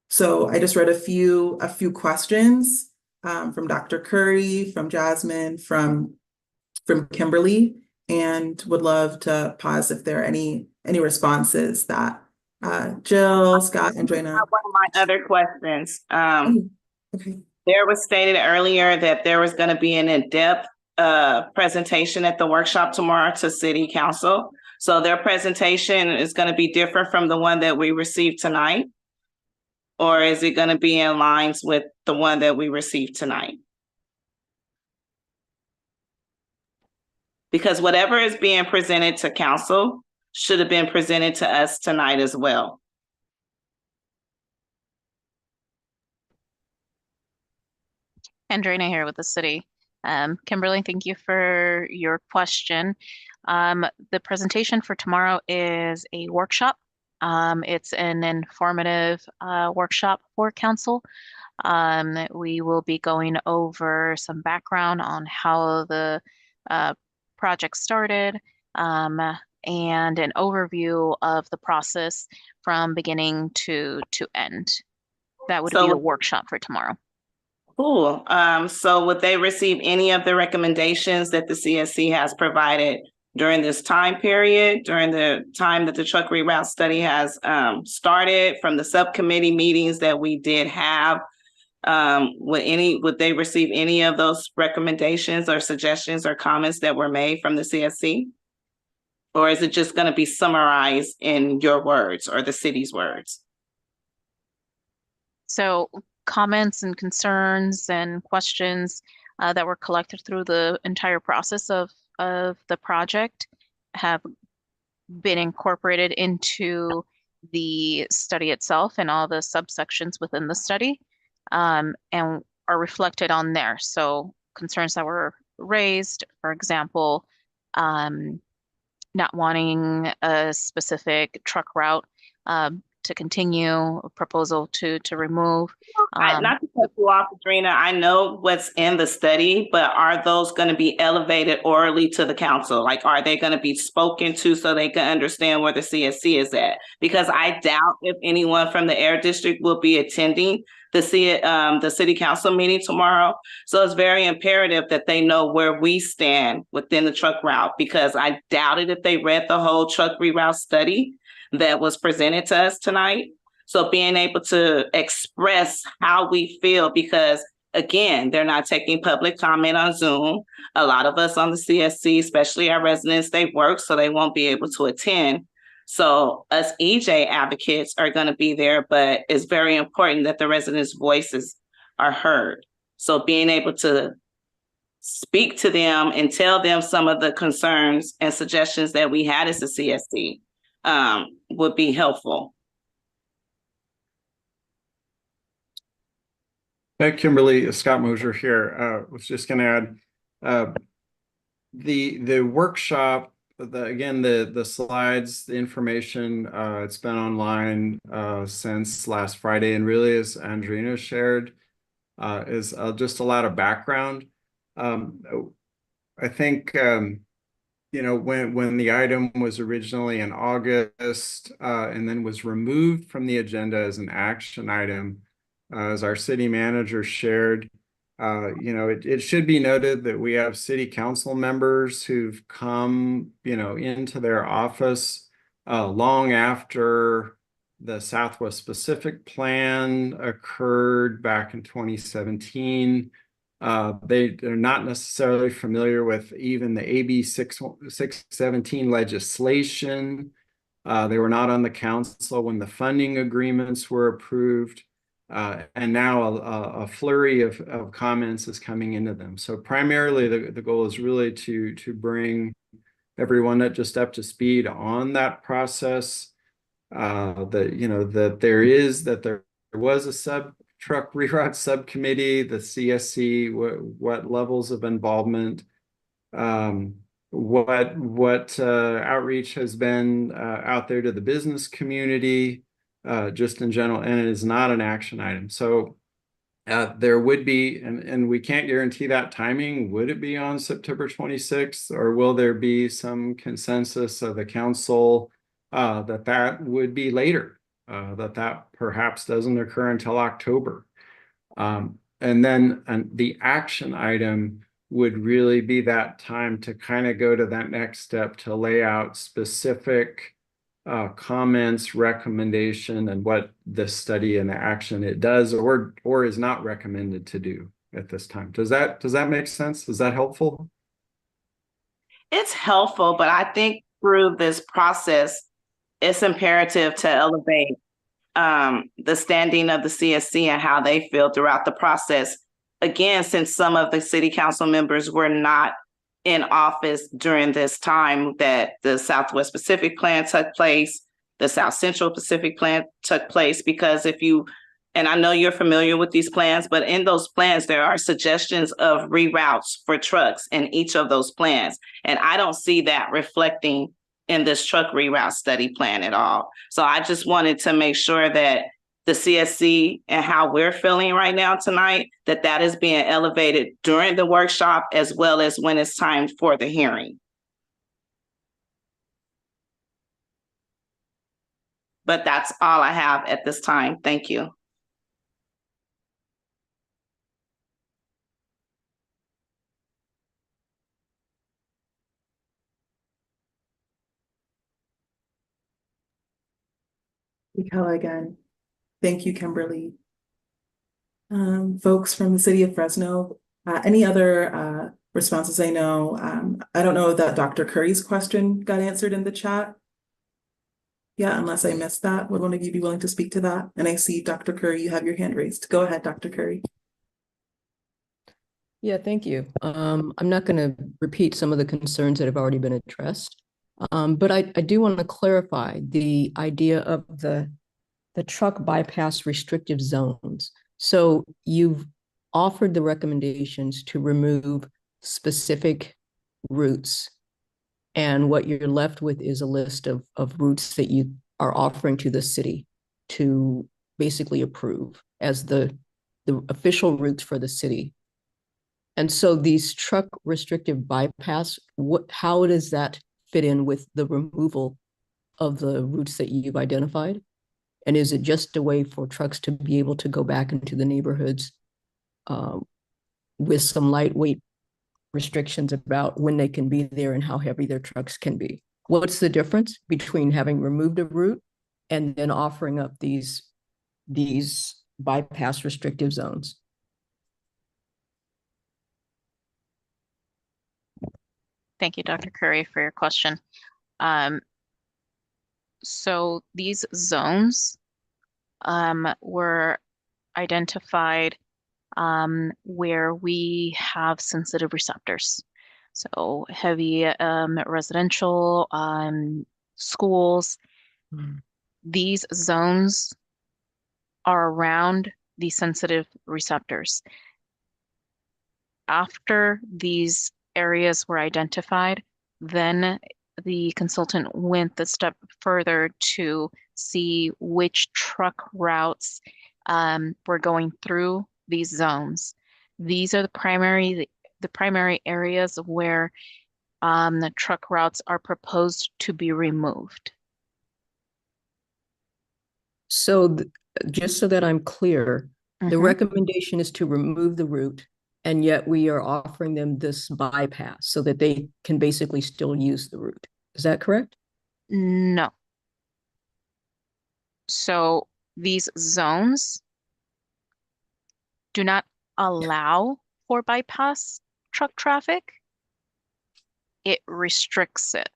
Speaker 2: So I just read a few questions from Dr. Curry, from Jasmine, from Kimberly, and would love to pause if there are any responses that Jill, Scott, and Joanna.
Speaker 12: One of my other questions.
Speaker 2: Okay.
Speaker 12: There was stated earlier that there was going to be an in-depth presentation at the workshop tomorrow to City Council. So their presentation is going to be different from the one that we received tonight? Or is it going to be in lines with the one that we received tonight? Because whatever is being presented to council should have been presented to us tonight as well.
Speaker 10: Andrina here with the city. Kimberly, thank you for your question. The presentation for tomorrow is a workshop. It's an informative workshop for council. We will be going over some background on how the project started, and an overview of the process from beginning to end. That would be the workshop for tomorrow.
Speaker 12: Cool. So would they receive any of the recommendations that the CSC has provided during this time period, during the time that the truck reroute study has started, from the subcommittee meetings that we did have? Would they receive any of those recommendations or suggestions or comments that were made from the CSC? Or is it just going to be summarized in your words or the city's words?
Speaker 10: So comments and concerns and questions that were collected through the entire process of the project have been incorporated into the study itself and all the subsections within the study, and are reflected on there. So concerns that were raised, for example, not wanting a specific truck route to continue, a proposal to remove.
Speaker 12: Not to cut you off, Adrena, I know what's in the study, but are those going to be elevated orally to the council? Like, are they going to be spoken to so they can understand where the CSC is at? Because I doubt if anyone from the Air District will be attending the city council meeting tomorrow. So it's very imperative that they know where we stand within the truck route, because I doubted if they read the whole truck reroute study that was presented to us tonight. So being able to express how we feel, because again, they're not taking public comment on Zoom. A lot of us on the CSC, especially our residents, they work, so they won't be able to attend. So us EJ advocates are going to be there, but it's very important that the residents' voices are heard. So being able to speak to them and tell them some of the concerns and suggestions that we had as a CSC would be helpful.
Speaker 15: Hey, Kimberly, Scott Mosier here. Was just going to add the workshop. Again, the slides, the information. It's been online since last Friday, and really, as Andrina shared, is just a lot of background. I think. You know, when the item was originally in August and then was removed from the agenda as an action item, as our city manager shared, you know, it should be noted that we have city council members who've come, you know, into their office long after the Southwest Pacific Plan occurred back in 2017. They're not necessarily familiar with even the AB 617 legislation. They were not on the council when the funding agreements were approved. And now a flurry of comments is coming into them. So primarily the goal is really to bring everyone just up to speed on that process. That, you know, that there was a truck reroute subcommittee, the CSC, what levels of involvement, what outreach has been out there to the business community, just in general, and it is not an action item. So there would be, and we can't guarantee that timing. Would it be on September 26th, or will there be some consensus of the council that would be later, that perhaps doesn't occur until October? And then the action item would really be that time to kind of go to that next step to lay out specific comments, recommendation, and what the study and the action it does or is not recommended to do at this time. Does that make sense? Is that helpful?
Speaker 12: It's helpful, but I think through this process, it's imperative to elevate the standing of the CSC and how they feel throughout the process. Again, since some of the city council members were not in office during this time that the Southwest Pacific Plan took place, the South Central Pacific Plan took place, because and I know you're familiar with these plans, but in those plans, there are suggestions of reroutes for trucks in each of those plans. And I don't see that reflecting in this truck reroute study plan at all. So I just wanted to make sure that the CSC and how we're feeling right now tonight, that is being elevated during the workshop as well as when it's time for the hearing. But that's all I have at this time. Thank you.
Speaker 2: Mikala again. Thank you, Kimberly. Folks from the city of Fresno, any other responses? I know, I don't know that Dr. Curry's question got answered in the chat. Yeah, unless I missed that. Would one of you be willing to speak to that? And I see Dr. Curry, you have your hand raised. Go ahead, Dr. Curry.
Speaker 16: Yeah, thank you. I'm not going to repeat some of the concerns that have already been addressed, but I do want to clarify the idea of the truck bypass restrictive zones. So you've offered the recommendations to remove specific routes, and what you're left with is a list of routes that you are offering to the city to basically approve as the official routes for the city. And so these truck restrictive bypass, how does that fit in with the removal of the routes that you've identified? And is it just a way for trucks to be able to go back into the neighborhoods with some lightweight restrictions about when they can be there and how heavy their trucks can be? What's the difference between having removed a route and then offering up these bypass restrictive zones?
Speaker 10: Thank you, Dr. Curry, for your question. So these zones were identified where we have sensitive receptors. So heavy residential schools. These zones are around the sensitive receptors. After these areas were identified, then the consultant went the step further to see which truck routes were going through these zones. These are the primary areas where the truck routes are proposed to be removed.
Speaker 16: So just so that I'm clear, the recommendation is to remove the route, and yet we are offering them this bypass so that they can basically still use the route. Is that correct?
Speaker 10: No. So these zones do not allow for bypass truck traffic. It restricts it.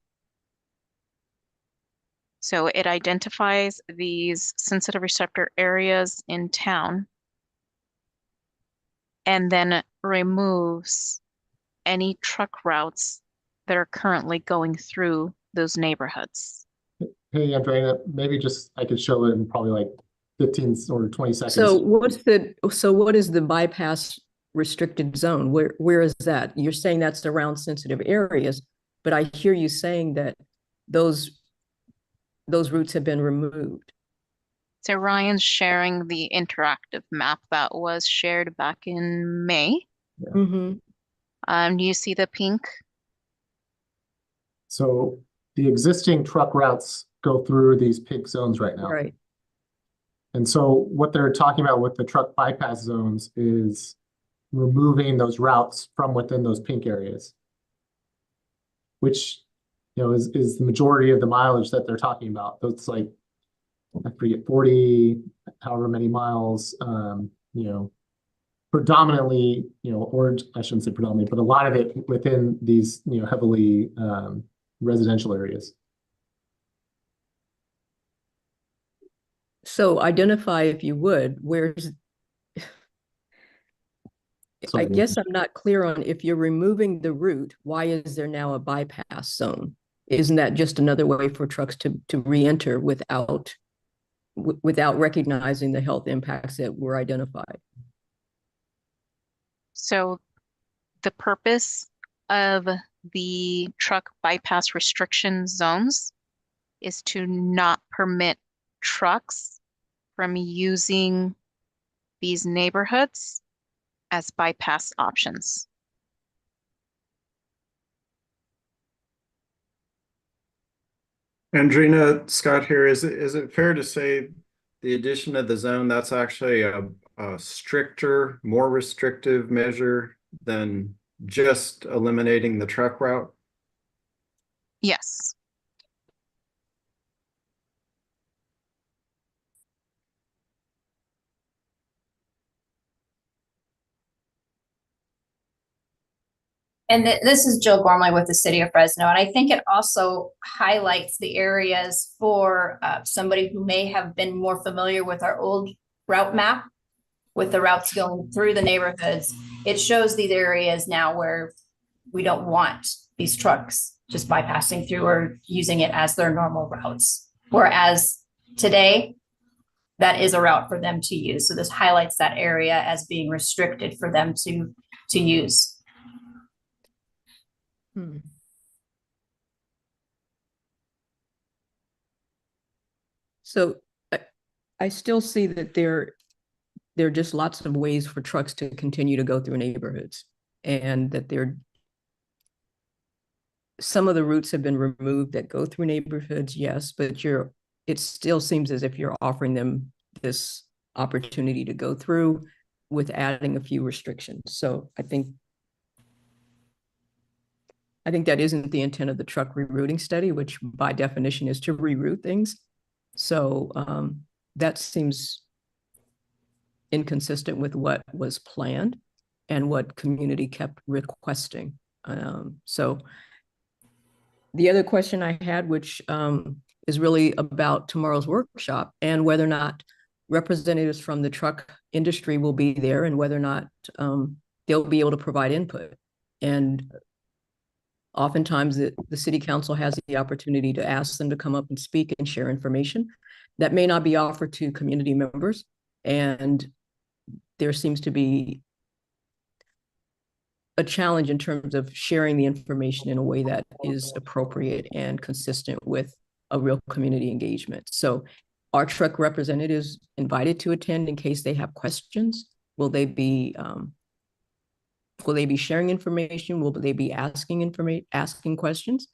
Speaker 10: So it identifies these sensitive receptor areas in town and then removes any truck routes that are currently going through those neighborhoods.
Speaker 7: Hey, Andrea, maybe just I could show it in probably like 15 or 20 seconds.
Speaker 16: So what is the bypass restricted zone? Where is that? You're saying that's around sensitive areas, but I hear you saying that those routes have been removed.
Speaker 10: So Ryan's sharing the interactive map that was shared back in May.
Speaker 16: Mm-hmm.
Speaker 10: Do you see the pink?
Speaker 7: So the existing truck routes go through these pink zones right now.
Speaker 16: Right.
Speaker 7: And so what they're talking about with the truck bypass zones is removing those routes from within those pink areas, which, you know, is the majority of the mileage that they're talking about. So it's like, I forget, 40, however many miles, you know, predominantly, you know, or I shouldn't say predominantly, but a lot of it within these, you know, heavily residential areas.
Speaker 16: So identify, if you would, where's, I guess I'm not clear on, if you're removing the route, why is there now a bypass zone? Isn't that just another way for trucks to re-enter without recognizing the health impacts that were identified?
Speaker 10: So the purpose of the truck bypass restriction zones is to not permit trucks from using these neighborhoods as bypass options.
Speaker 15: Andrina, Scott here. Is it fair to say the addition of the zone, that's actually a stricter, more restrictive measure than just eliminating the truck route?
Speaker 10: Yes.
Speaker 17: And this is Jill Gormley with the City of Fresno. And I think it also highlights the areas for somebody who may have been more familiar with our old route map, with the routes going through the neighborhoods. It shows these areas now where we don't want these trucks just bypassing through or using it as their normal routes. Whereas today, that is a route for them to use. So this highlights that area as being restricted for them to use.
Speaker 16: So I still see that there are just lots of ways for trucks to continue to go through neighborhoods, and that some of the routes have been removed that go through neighborhoods, yes, but it still seems as if you're offering them this opportunity to go through with adding a few restrictions. So I think that isn't the intent of the truck rerouting study, which by definition is to reroute things. So that seems inconsistent with what was planned and what community kept requesting. So the other question I had, which is really about tomorrow's workshop and whether or not representatives from the truck industry will be there and whether or not they'll be able to provide input. And oftentimes the city council has the opportunity to ask them to come up and speak and share information that may not be offered to community members. And there seems to be a challenge in terms of sharing the information in a way that is appropriate and consistent with a real community engagement. So are truck representatives invited to attend in case they have questions? Will they be sharing information? Will they be asking questions?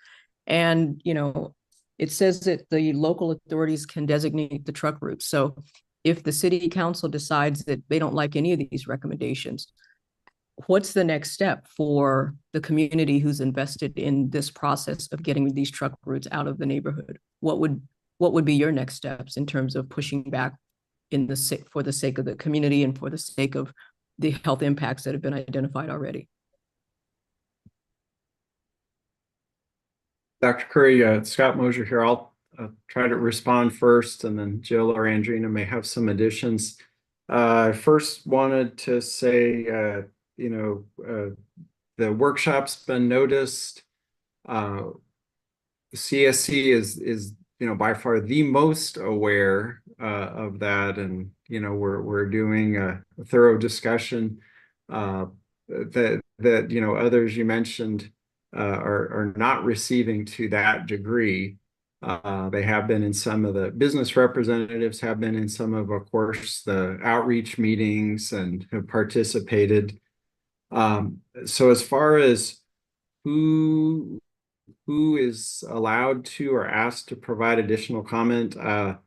Speaker 16: And, you know, it says that the local authorities can designate the truck routes. So if the city council decides that they don't like any of these recommendations, what's the next step for the community who's invested in this process of getting these truck routes out of the neighborhood? What would be your next steps in terms of pushing back for the sake of the community and for the sake of the health impacts that have been identified already?
Speaker 15: Dr. Curry, Scott Mosier here. I'll try to respond first, and then Jill or Andrina may have some additions. I first wanted to say, the workshop's been noticed. The CSC is by far the most aware of that, and we're doing a thorough discussion that others you mentioned are not receiving to that degree. They have been in some of the business representatives have been in some of course, the outreach meetings and have participated. So as far as who is allowed to or asked to provide additional comment, I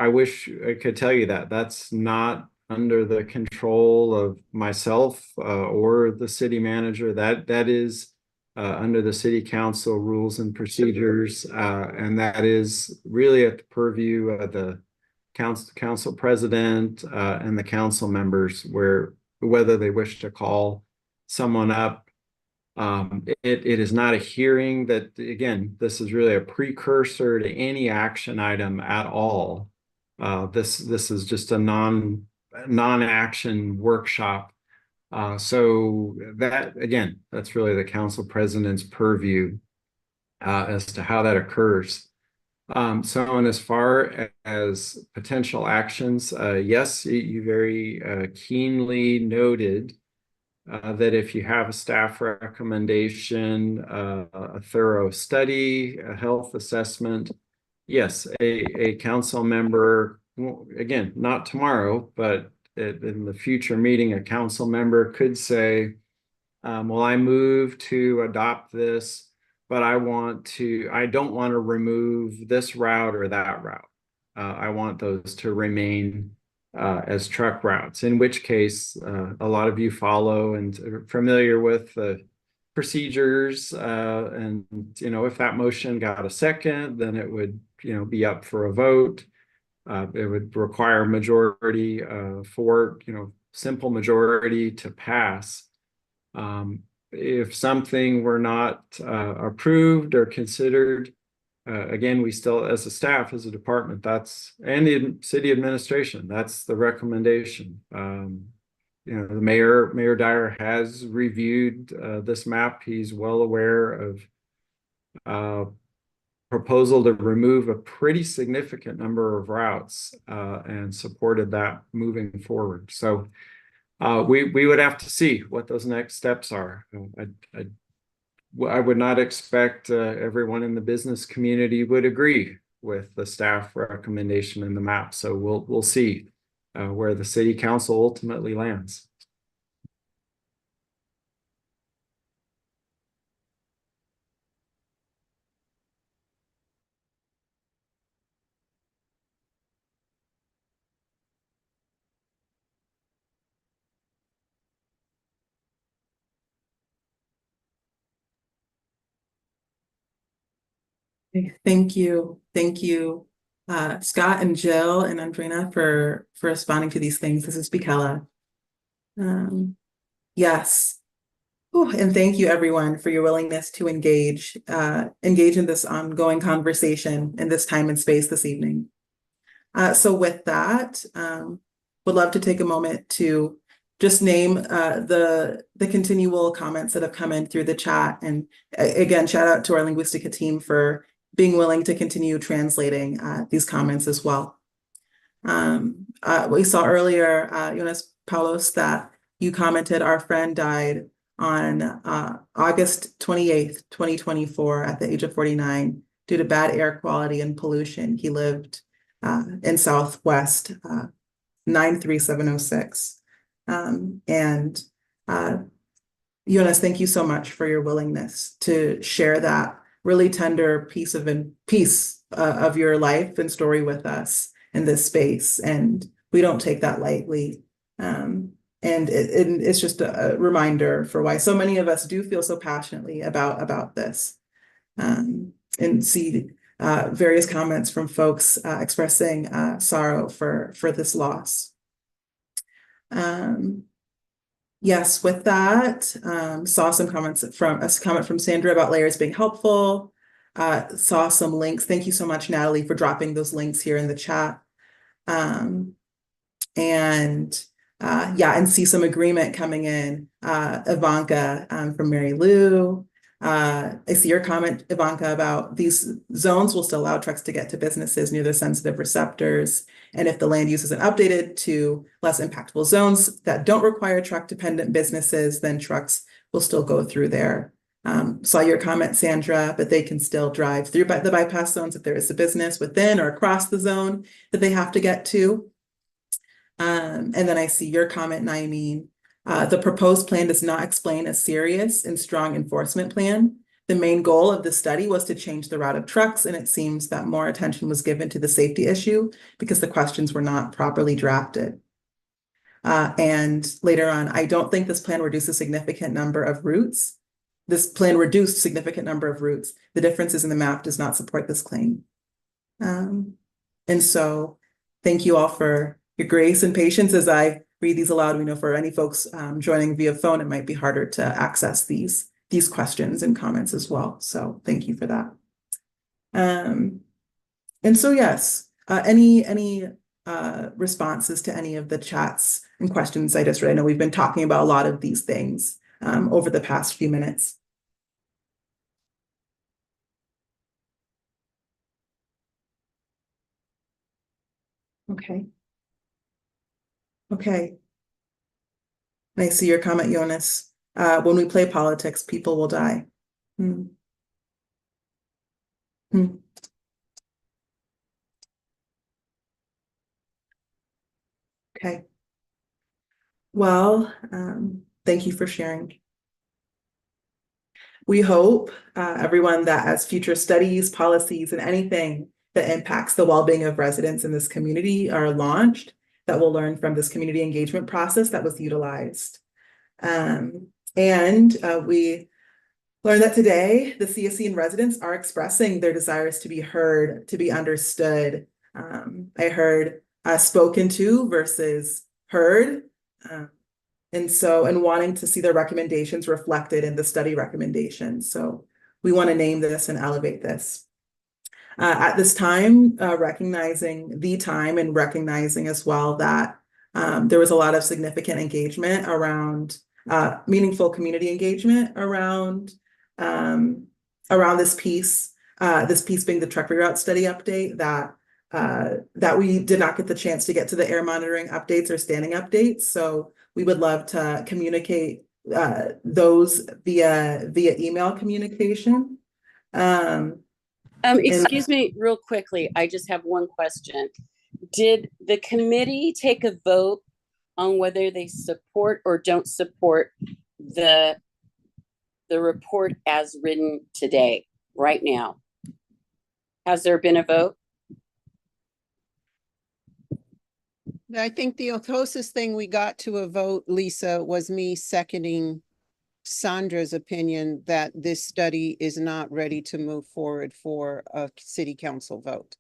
Speaker 15: wish I could tell you that. That's not under the control of myself or the city manager. That is under the city council rules and procedures, and that is really at the purview of the council president and the council members, whether they wish to call someone up. It is not a hearing. That, again, this is really a precursor to any action item at all. This is just a non-action workshop. So that, again, that's really the council president's purview as to how that occurs. So, and as far as potential actions, yes, you very keenly noted that if you have a staff recommendation, a thorough study, a health assessment, yes, a council member, again, not tomorrow, but in the future meeting, a council member could say, well, I move to adopt this, but I don't want to remove this route or that route. I want those to remain as truck routes, in which case a lot of you follow and are familiar with the procedures, and if that motion got a second, then it would be up for a vote. It would require majority for simple majority to pass. If something were not approved or considered, again, we still, as a staff, as a department, and the city administration, that's the recommendation. The Mayor Dyer has reviewed this map. He's well aware of proposal to remove a pretty significant number of routes and supported that moving forward. So we would have to see what those next steps are. I would not expect everyone in the business community would agree with the staff recommendation in the map. So we'll see where the city council ultimately lands.
Speaker 2: Thank you. Thank you, Scott and Jill and Andrina for responding to these things. This is Bikela. Yes. Ooh, and thank you everyone for your willingness to engage in this ongoing conversation in this time and space this evening. So with that, would love to take a moment to just name the continual comments that have come in through the chat. And again, shout out to our Linguistica team for being willing to continue translating these comments as well. We saw earlier, Jonas Paulos, that you commented our friend died on August 28th, 2024 at the age of 49 due to bad air quality and pollution. He lived in Southwest 93706. And Jonas, thank you so much for your willingness to share that really tender piece of your life and story with us in this space. And we don't take that lightly. And it's just a reminder for why so many of us do feel so passionately about this. And see various comments from folks expressing sorrow for this loss. Yes, with that, saw some comments from a comment from Sandra about layers being helpful. Saw some links. Thank you so much, Natalie, for dropping those links here in the chat. And see some agreement coming in. Ivanka from Mary Lou. I see your comment, Ivanka, about these zones will still allow trucks to get to businesses near the sensitive receptors. And if the land use isn't updated to less impactful zones that don't require truck-dependent businesses, then trucks will still go through there. Saw your comment, Sandra, but they can still drive through the bypass zones if there is a business within or across the zone that they have to get to. And then I see your comment, Naimeen. The proposed plan does not explain a serious and strong enforcement plan. The main goal of the study was to change the route of trucks, and it seems that more attention was given to the safety issue because the questions were not properly drafted. And later on, I don't think this plan reduced a significant number of routes. This plan reduced significant number of routes. The differences in the map does not support this claim. And so thank you all for your grace and patience as I read these aloud. We know for any folks joining via phone, it might be harder to access these questions and comments as well. So thank you for that. And so yes, any responses to any of the chats and questions I just read? I know we've been talking about a lot of these things over the past few minutes. Okay. Okay. I see your comment, Jonas. When we play politics, people will die. Hmm. Hmm. Okay. Well, thank you for sharing. We hope, everyone, that as future studies, policies, and anything that impacts the well-being of residents in this community are launched, that we'll learn from this community engagement process that was utilized. And we learned that today the CSC and residents are expressing their desires to be heard, to be understood. I heard spoken to versus heard. And wanting to see their recommendations reflected in the study recommendations. So we want to name this and elevate this. At this time, recognizing the time and recognizing as well that there was a lot of significant engagement around meaningful community engagement around this piece being the truck reroute study update that we did not get the chance to get to the air monitoring updates or standing updates. So we would love to communicate those via email communication.
Speaker 9: Excuse me, real quickly. I just have one question. Did the committee take a vote on whether they support or don't support the report as written today, right now? Has there been a vote?
Speaker 11: I think the closest thing we got to a vote, Lisa, was me seconding Sandra's opinion that this study is not ready to move forward for a city council vote.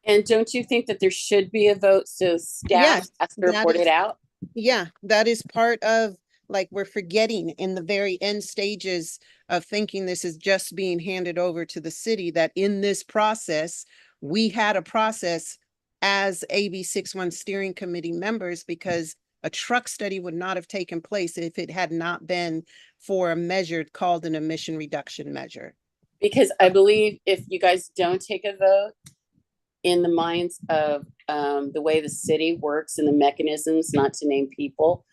Speaker 9: And don't you think that there should be a vote so staff has to report it out?
Speaker 11: Yeah, that is part of, like, we're forgetting in the very end stages of thinking this is just being handed over to the city, that in this process, we had a process as AB 61 steering committee members, because a truck study would not have taken place if it had not been for a measure called an emission reduction measure.
Speaker 9: Because I believe if you guys don't take a vote, in the minds of the way the city works and the mechanisms, not to name people,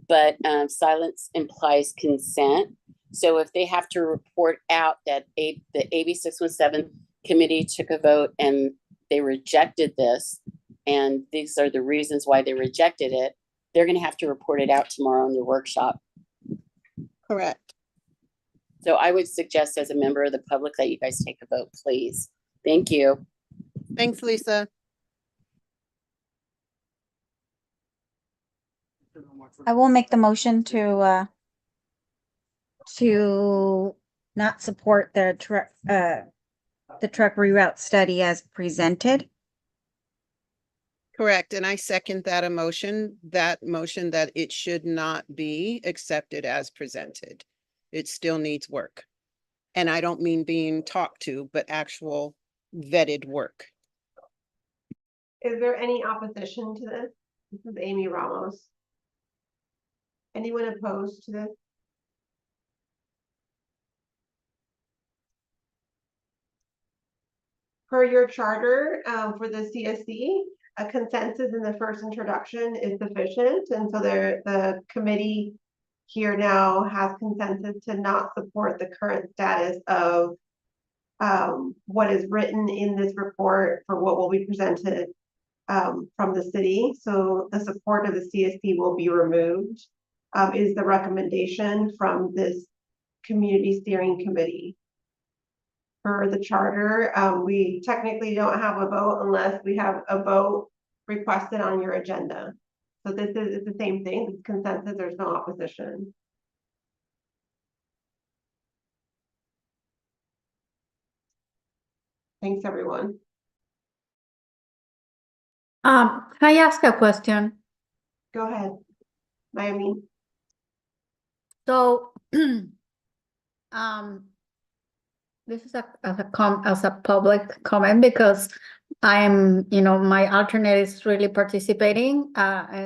Speaker 9: but silence implies consent. So if they have to report out that the AB 617 committee took a vote and they rejected this, and these are the reasons why they rejected it, they're going to have to report it out tomorrow in their workshop.
Speaker 11: Correct.
Speaker 9: So I would suggest as a member of the public that you guys take a vote, please. Thank you.
Speaker 11: Thanks, Lisa.
Speaker 1: I will make the motion to not support the truck reroute study as presented.
Speaker 11: Correct. And I second that motion that it should not be accepted as presented. It still needs work. And I don't mean being talked to, but actual vetted work.
Speaker 3: Is there any opposition to this? This is Amy Ramos. Anyone opposed to this? Per your charter for the CSC, a consensus in the first introduction is sufficient, and so the committee here now has consensus to not support the current status of what is written in this report for what will be presented from the city. So the support of the CSC will be removed, is the recommendation from this community steering committee. For the charter, we technically don't have a vote unless we have a vote requested on your agenda. So this is the same thing, it's consensus, there's no opposition. Thanks, everyone.
Speaker 18: Can I ask a question?
Speaker 3: Go ahead, Miami.
Speaker 18: So, this is as a public comment because I'm, my alternate is really participating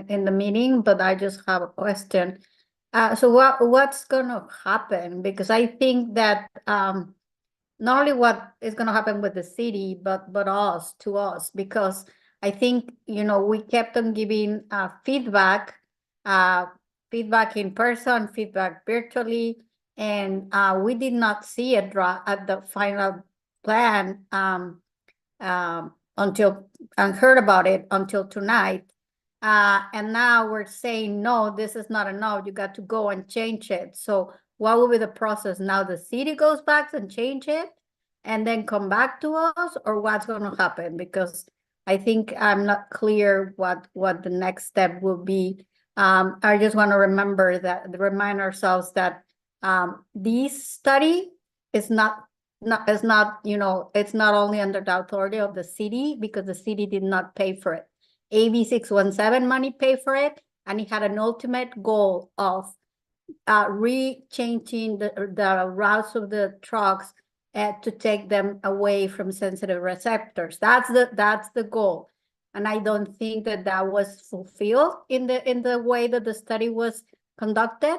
Speaker 18: in the meeting, but I just have a question. So what's gonna happen? Because I think that not only what is gonna happen with the city, but to us, because I think, we kept on giving feedback in person, feedback virtually, and we did not see a draw at the final plan until and heard about it until tonight. And now we're saying, no, this is not enough. You got to go and change it. So what will be the process? Now the city goes back and change it and then come back to us, or what's going to happen? Because I think I'm not clear what the next step will be. I just want to remind ourselves that this study is not, it's not only under the authority of the city, because the city did not pay for it. AB 617 money paid for it, and it had an ultimate goal of changing the routes of the trucks to take them away from sensitive receptors. That's the goal, and I don't think that was fulfilled in the way that the study was conducted.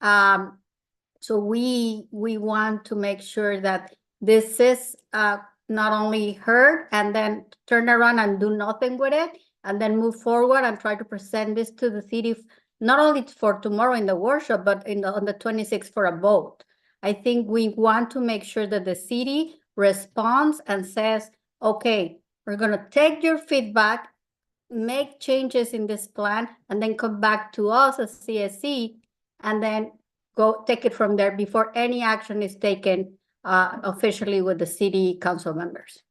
Speaker 18: So we want to make sure that this is not only heard and then turn around and do nothing with it, and then move forward and try to present this to the city, not only for tomorrow in the workshop, but on the 26th for a vote. I think we want to make sure that the city responds and says, okay, we're going to take your feedback, make changes in this plan, and then come back to us as CSC, and then go take it from there before any action is taken officially with the city council members.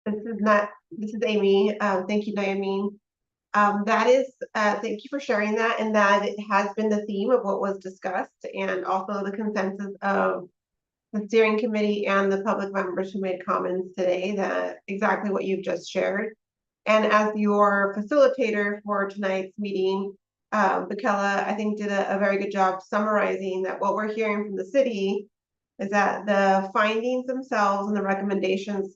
Speaker 3: This is Amy. Thank you, Naomi. Thank you for sharing that, and that it has been the theme of what was discussed, and also the consensus of the steering committee and the public members who made comments today, that exactly what you've just shared. And as your facilitator for tonight's meeting, Bekela, I think did a very good job summarizing that what we're hearing from the city is that the findings themselves and the recommendations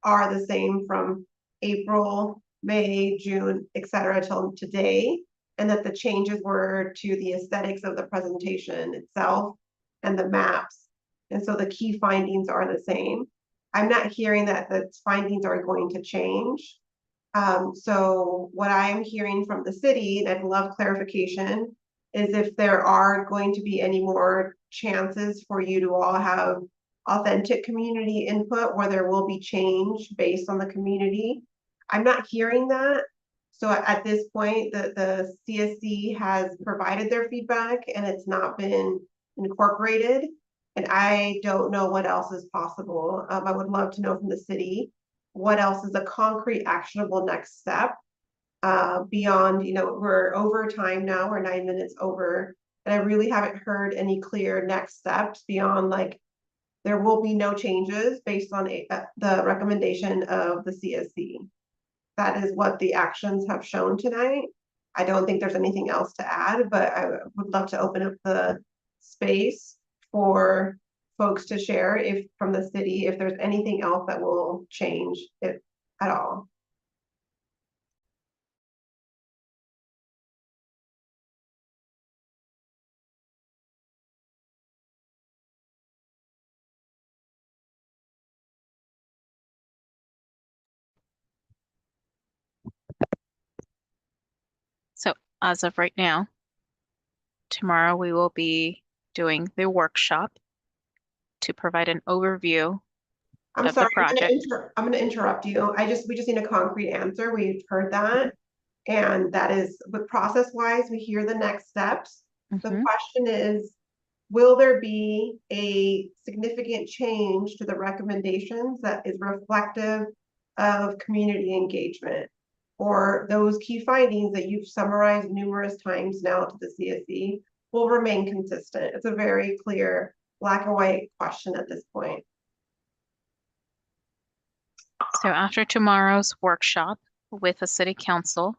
Speaker 3: are the same from April, May, June, etc. till today, and that the changes were to the aesthetics of the presentation itself and the maps. And so the key findings are the same. I'm not hearing that the findings are going to change. So what I'm hearing from the city, and I'd love clarification, is if there are going to be any more chances for you to all have authentic community input where there will be change based on the community. I'm not hearing that. So at this point, the CSC has provided their feedback and it's not been incorporated. And I don't know what else is possible. I would love to know from the city, what else is a concrete actionable next step beyond, we're over time now, we're 9 minutes over, and I really haven't heard any clear next steps beyond there will be no changes based on the recommendation of the CSC. That is what the actions have shown tonight. I don't think there's anything else to add, but I would love to open up the space for folks to share from the city if there's anything else that will change it at all.
Speaker 10: as of right now. Tomorrow we will be doing the workshop to provide an overview
Speaker 3: I'm
Speaker 10: of
Speaker 3: sorry,
Speaker 10: the project.
Speaker 3: I'm gonna interrupt you. We just need a concrete answer. We've heard that. And that is, but process-wise, we hear the next steps. The question is, will there be a significant change to the recommendations that is reflective of community engagement? Or those key findings that you've summarized numerous times now to the CSC will remain consistent? It's a very clear black and white question at this point.
Speaker 10: So after tomorrow's workshop with the city council,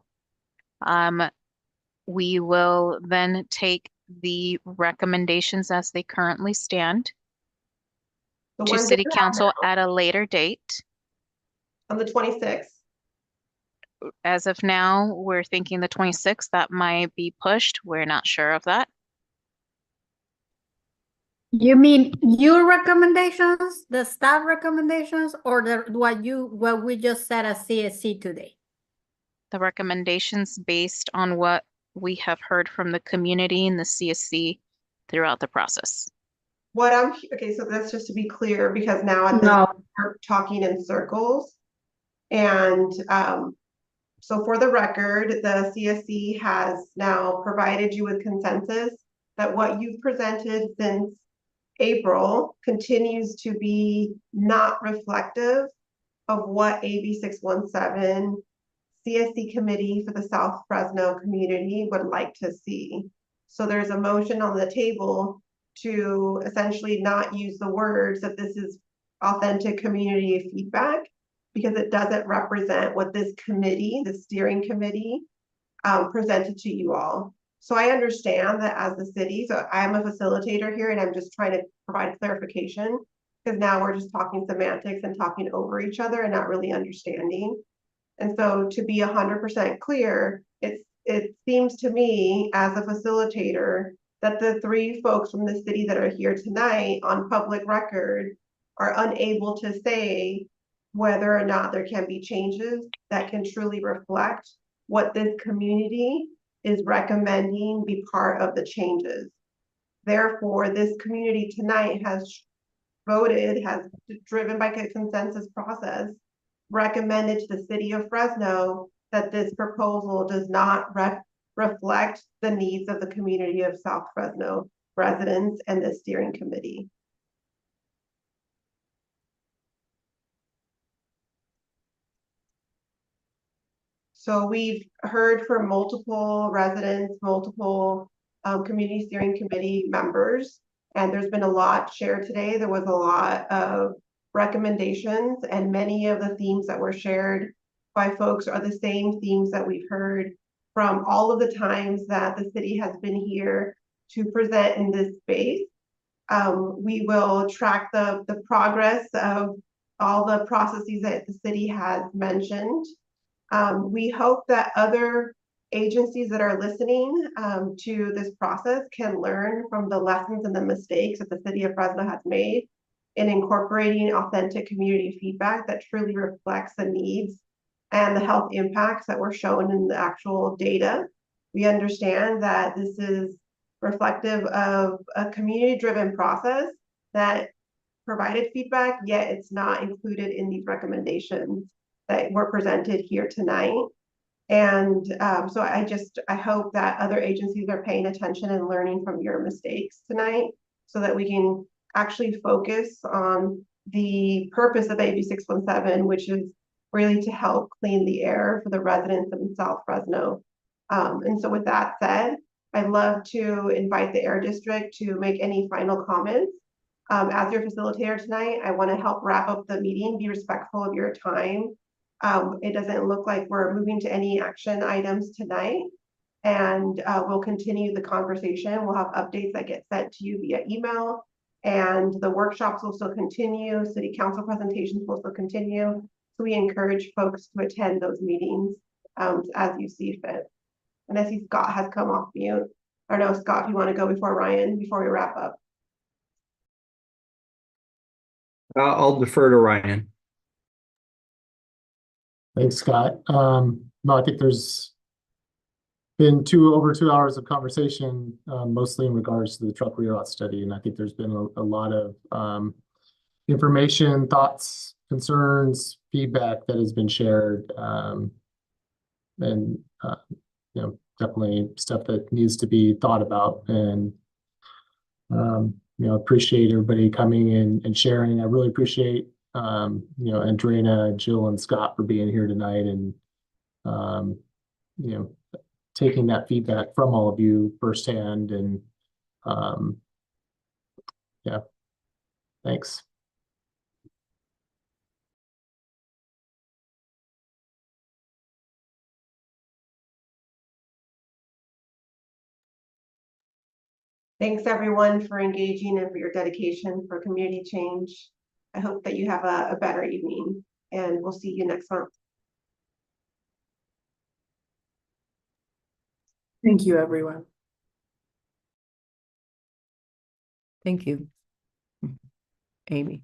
Speaker 10: we will then take the recommendations as they currently stand to city council at a later date.
Speaker 3: On the 26th.
Speaker 10: As of now, we're thinking the 26th. That might be pushed. We're not sure of that.
Speaker 18: You mean your recommendations, the staff recommendations, or what we just said at CSC today?
Speaker 10: The recommendations based on what we have heard from the community and the CSC throughout the process.
Speaker 3: Okay, so that's just to be clear, because now at this point we're talking in circles. And so for the record, the CSC has now provided you with consensus that what you've presented since April continues to be not reflective of what AB 617 CSC committee for the South Fresno community would like to see. So there's a motion on the table to essentially not use the words that this is authentic community feedback, because it doesn't represent what this committee, the steering committee, presented to you all. So I understand that as the city, so I'm a facilitator here and I'm just trying to provide clarification, because now we're just talking semantics and talking over each other and not really understanding. And so to be 100% clear, it seems to me as a facilitator that the three folks from the city that are here tonight on public record are unable to say whether or not there can be changes that can truly reflect what this community is recommending be part of the changes. Therefore, this community tonight has voted, has driven by a consensus process, recommended to the city of Fresno that this proposal does not reflect the needs of the community of South Fresno residents and the steering committee. So we've heard from multiple residents, multiple community steering committee members, and there's been a lot shared today. There was a lot of recommendations, and many of the themes that were shared by folks are the same themes that we've heard from all of the times that the city has been here to present in this space. We will track the progress of all the processes that the city has mentioned. We hope that other agencies that are listening to this process can learn from the lessons and the mistakes that the city of Fresno has made in incorporating authentic community feedback that truly reflects the needs and the health impacts that were shown in the actual data. We understand that this is reflective of a community-driven process that provided feedback, yet it's not included in these recommendations that were presented here tonight. And so I hope that other agencies are paying attention and learning from your mistakes tonight so that we can actually focus on the purpose of AB 617, which is really to help clean the air for the residents of South Fresno. And so with that said, I'd love to invite the Air District to make any final comments. As your facilitator tonight, I want to help wrap up the meeting, be respectful of your time. It doesn't look like we're moving to any action items tonight, and we'll continue the conversation. We'll have updates that get sent to you via email, and the workshops will still continue. City council presentations will still continue. So we encourage folks to attend those meetings as you see fit. And I see Scott has come off mute. I don't know, Scott, if you want to go before Ryan, before we wrap up.
Speaker 15: I'll defer to Ryan.
Speaker 7: Thanks, Scott. No, I think there's been over 2 hours of conversation, mostly in regards to the truck reroute study. And I think there's been a lot of information, thoughts, concerns, feedback that has been shared. And definitely stuff that needs to be thought about. And appreciate everybody coming in and sharing. I really appreciate Andrina, Jill, and Scott for being here tonight and taking that feedback from all of you firsthand. And yeah, thanks.
Speaker 3: Thanks everyone for engaging and for your dedication for community change. I hope that you have a better evening and we'll see you next month.
Speaker 2: Thank you, everyone.
Speaker 16: Thank you, Amy.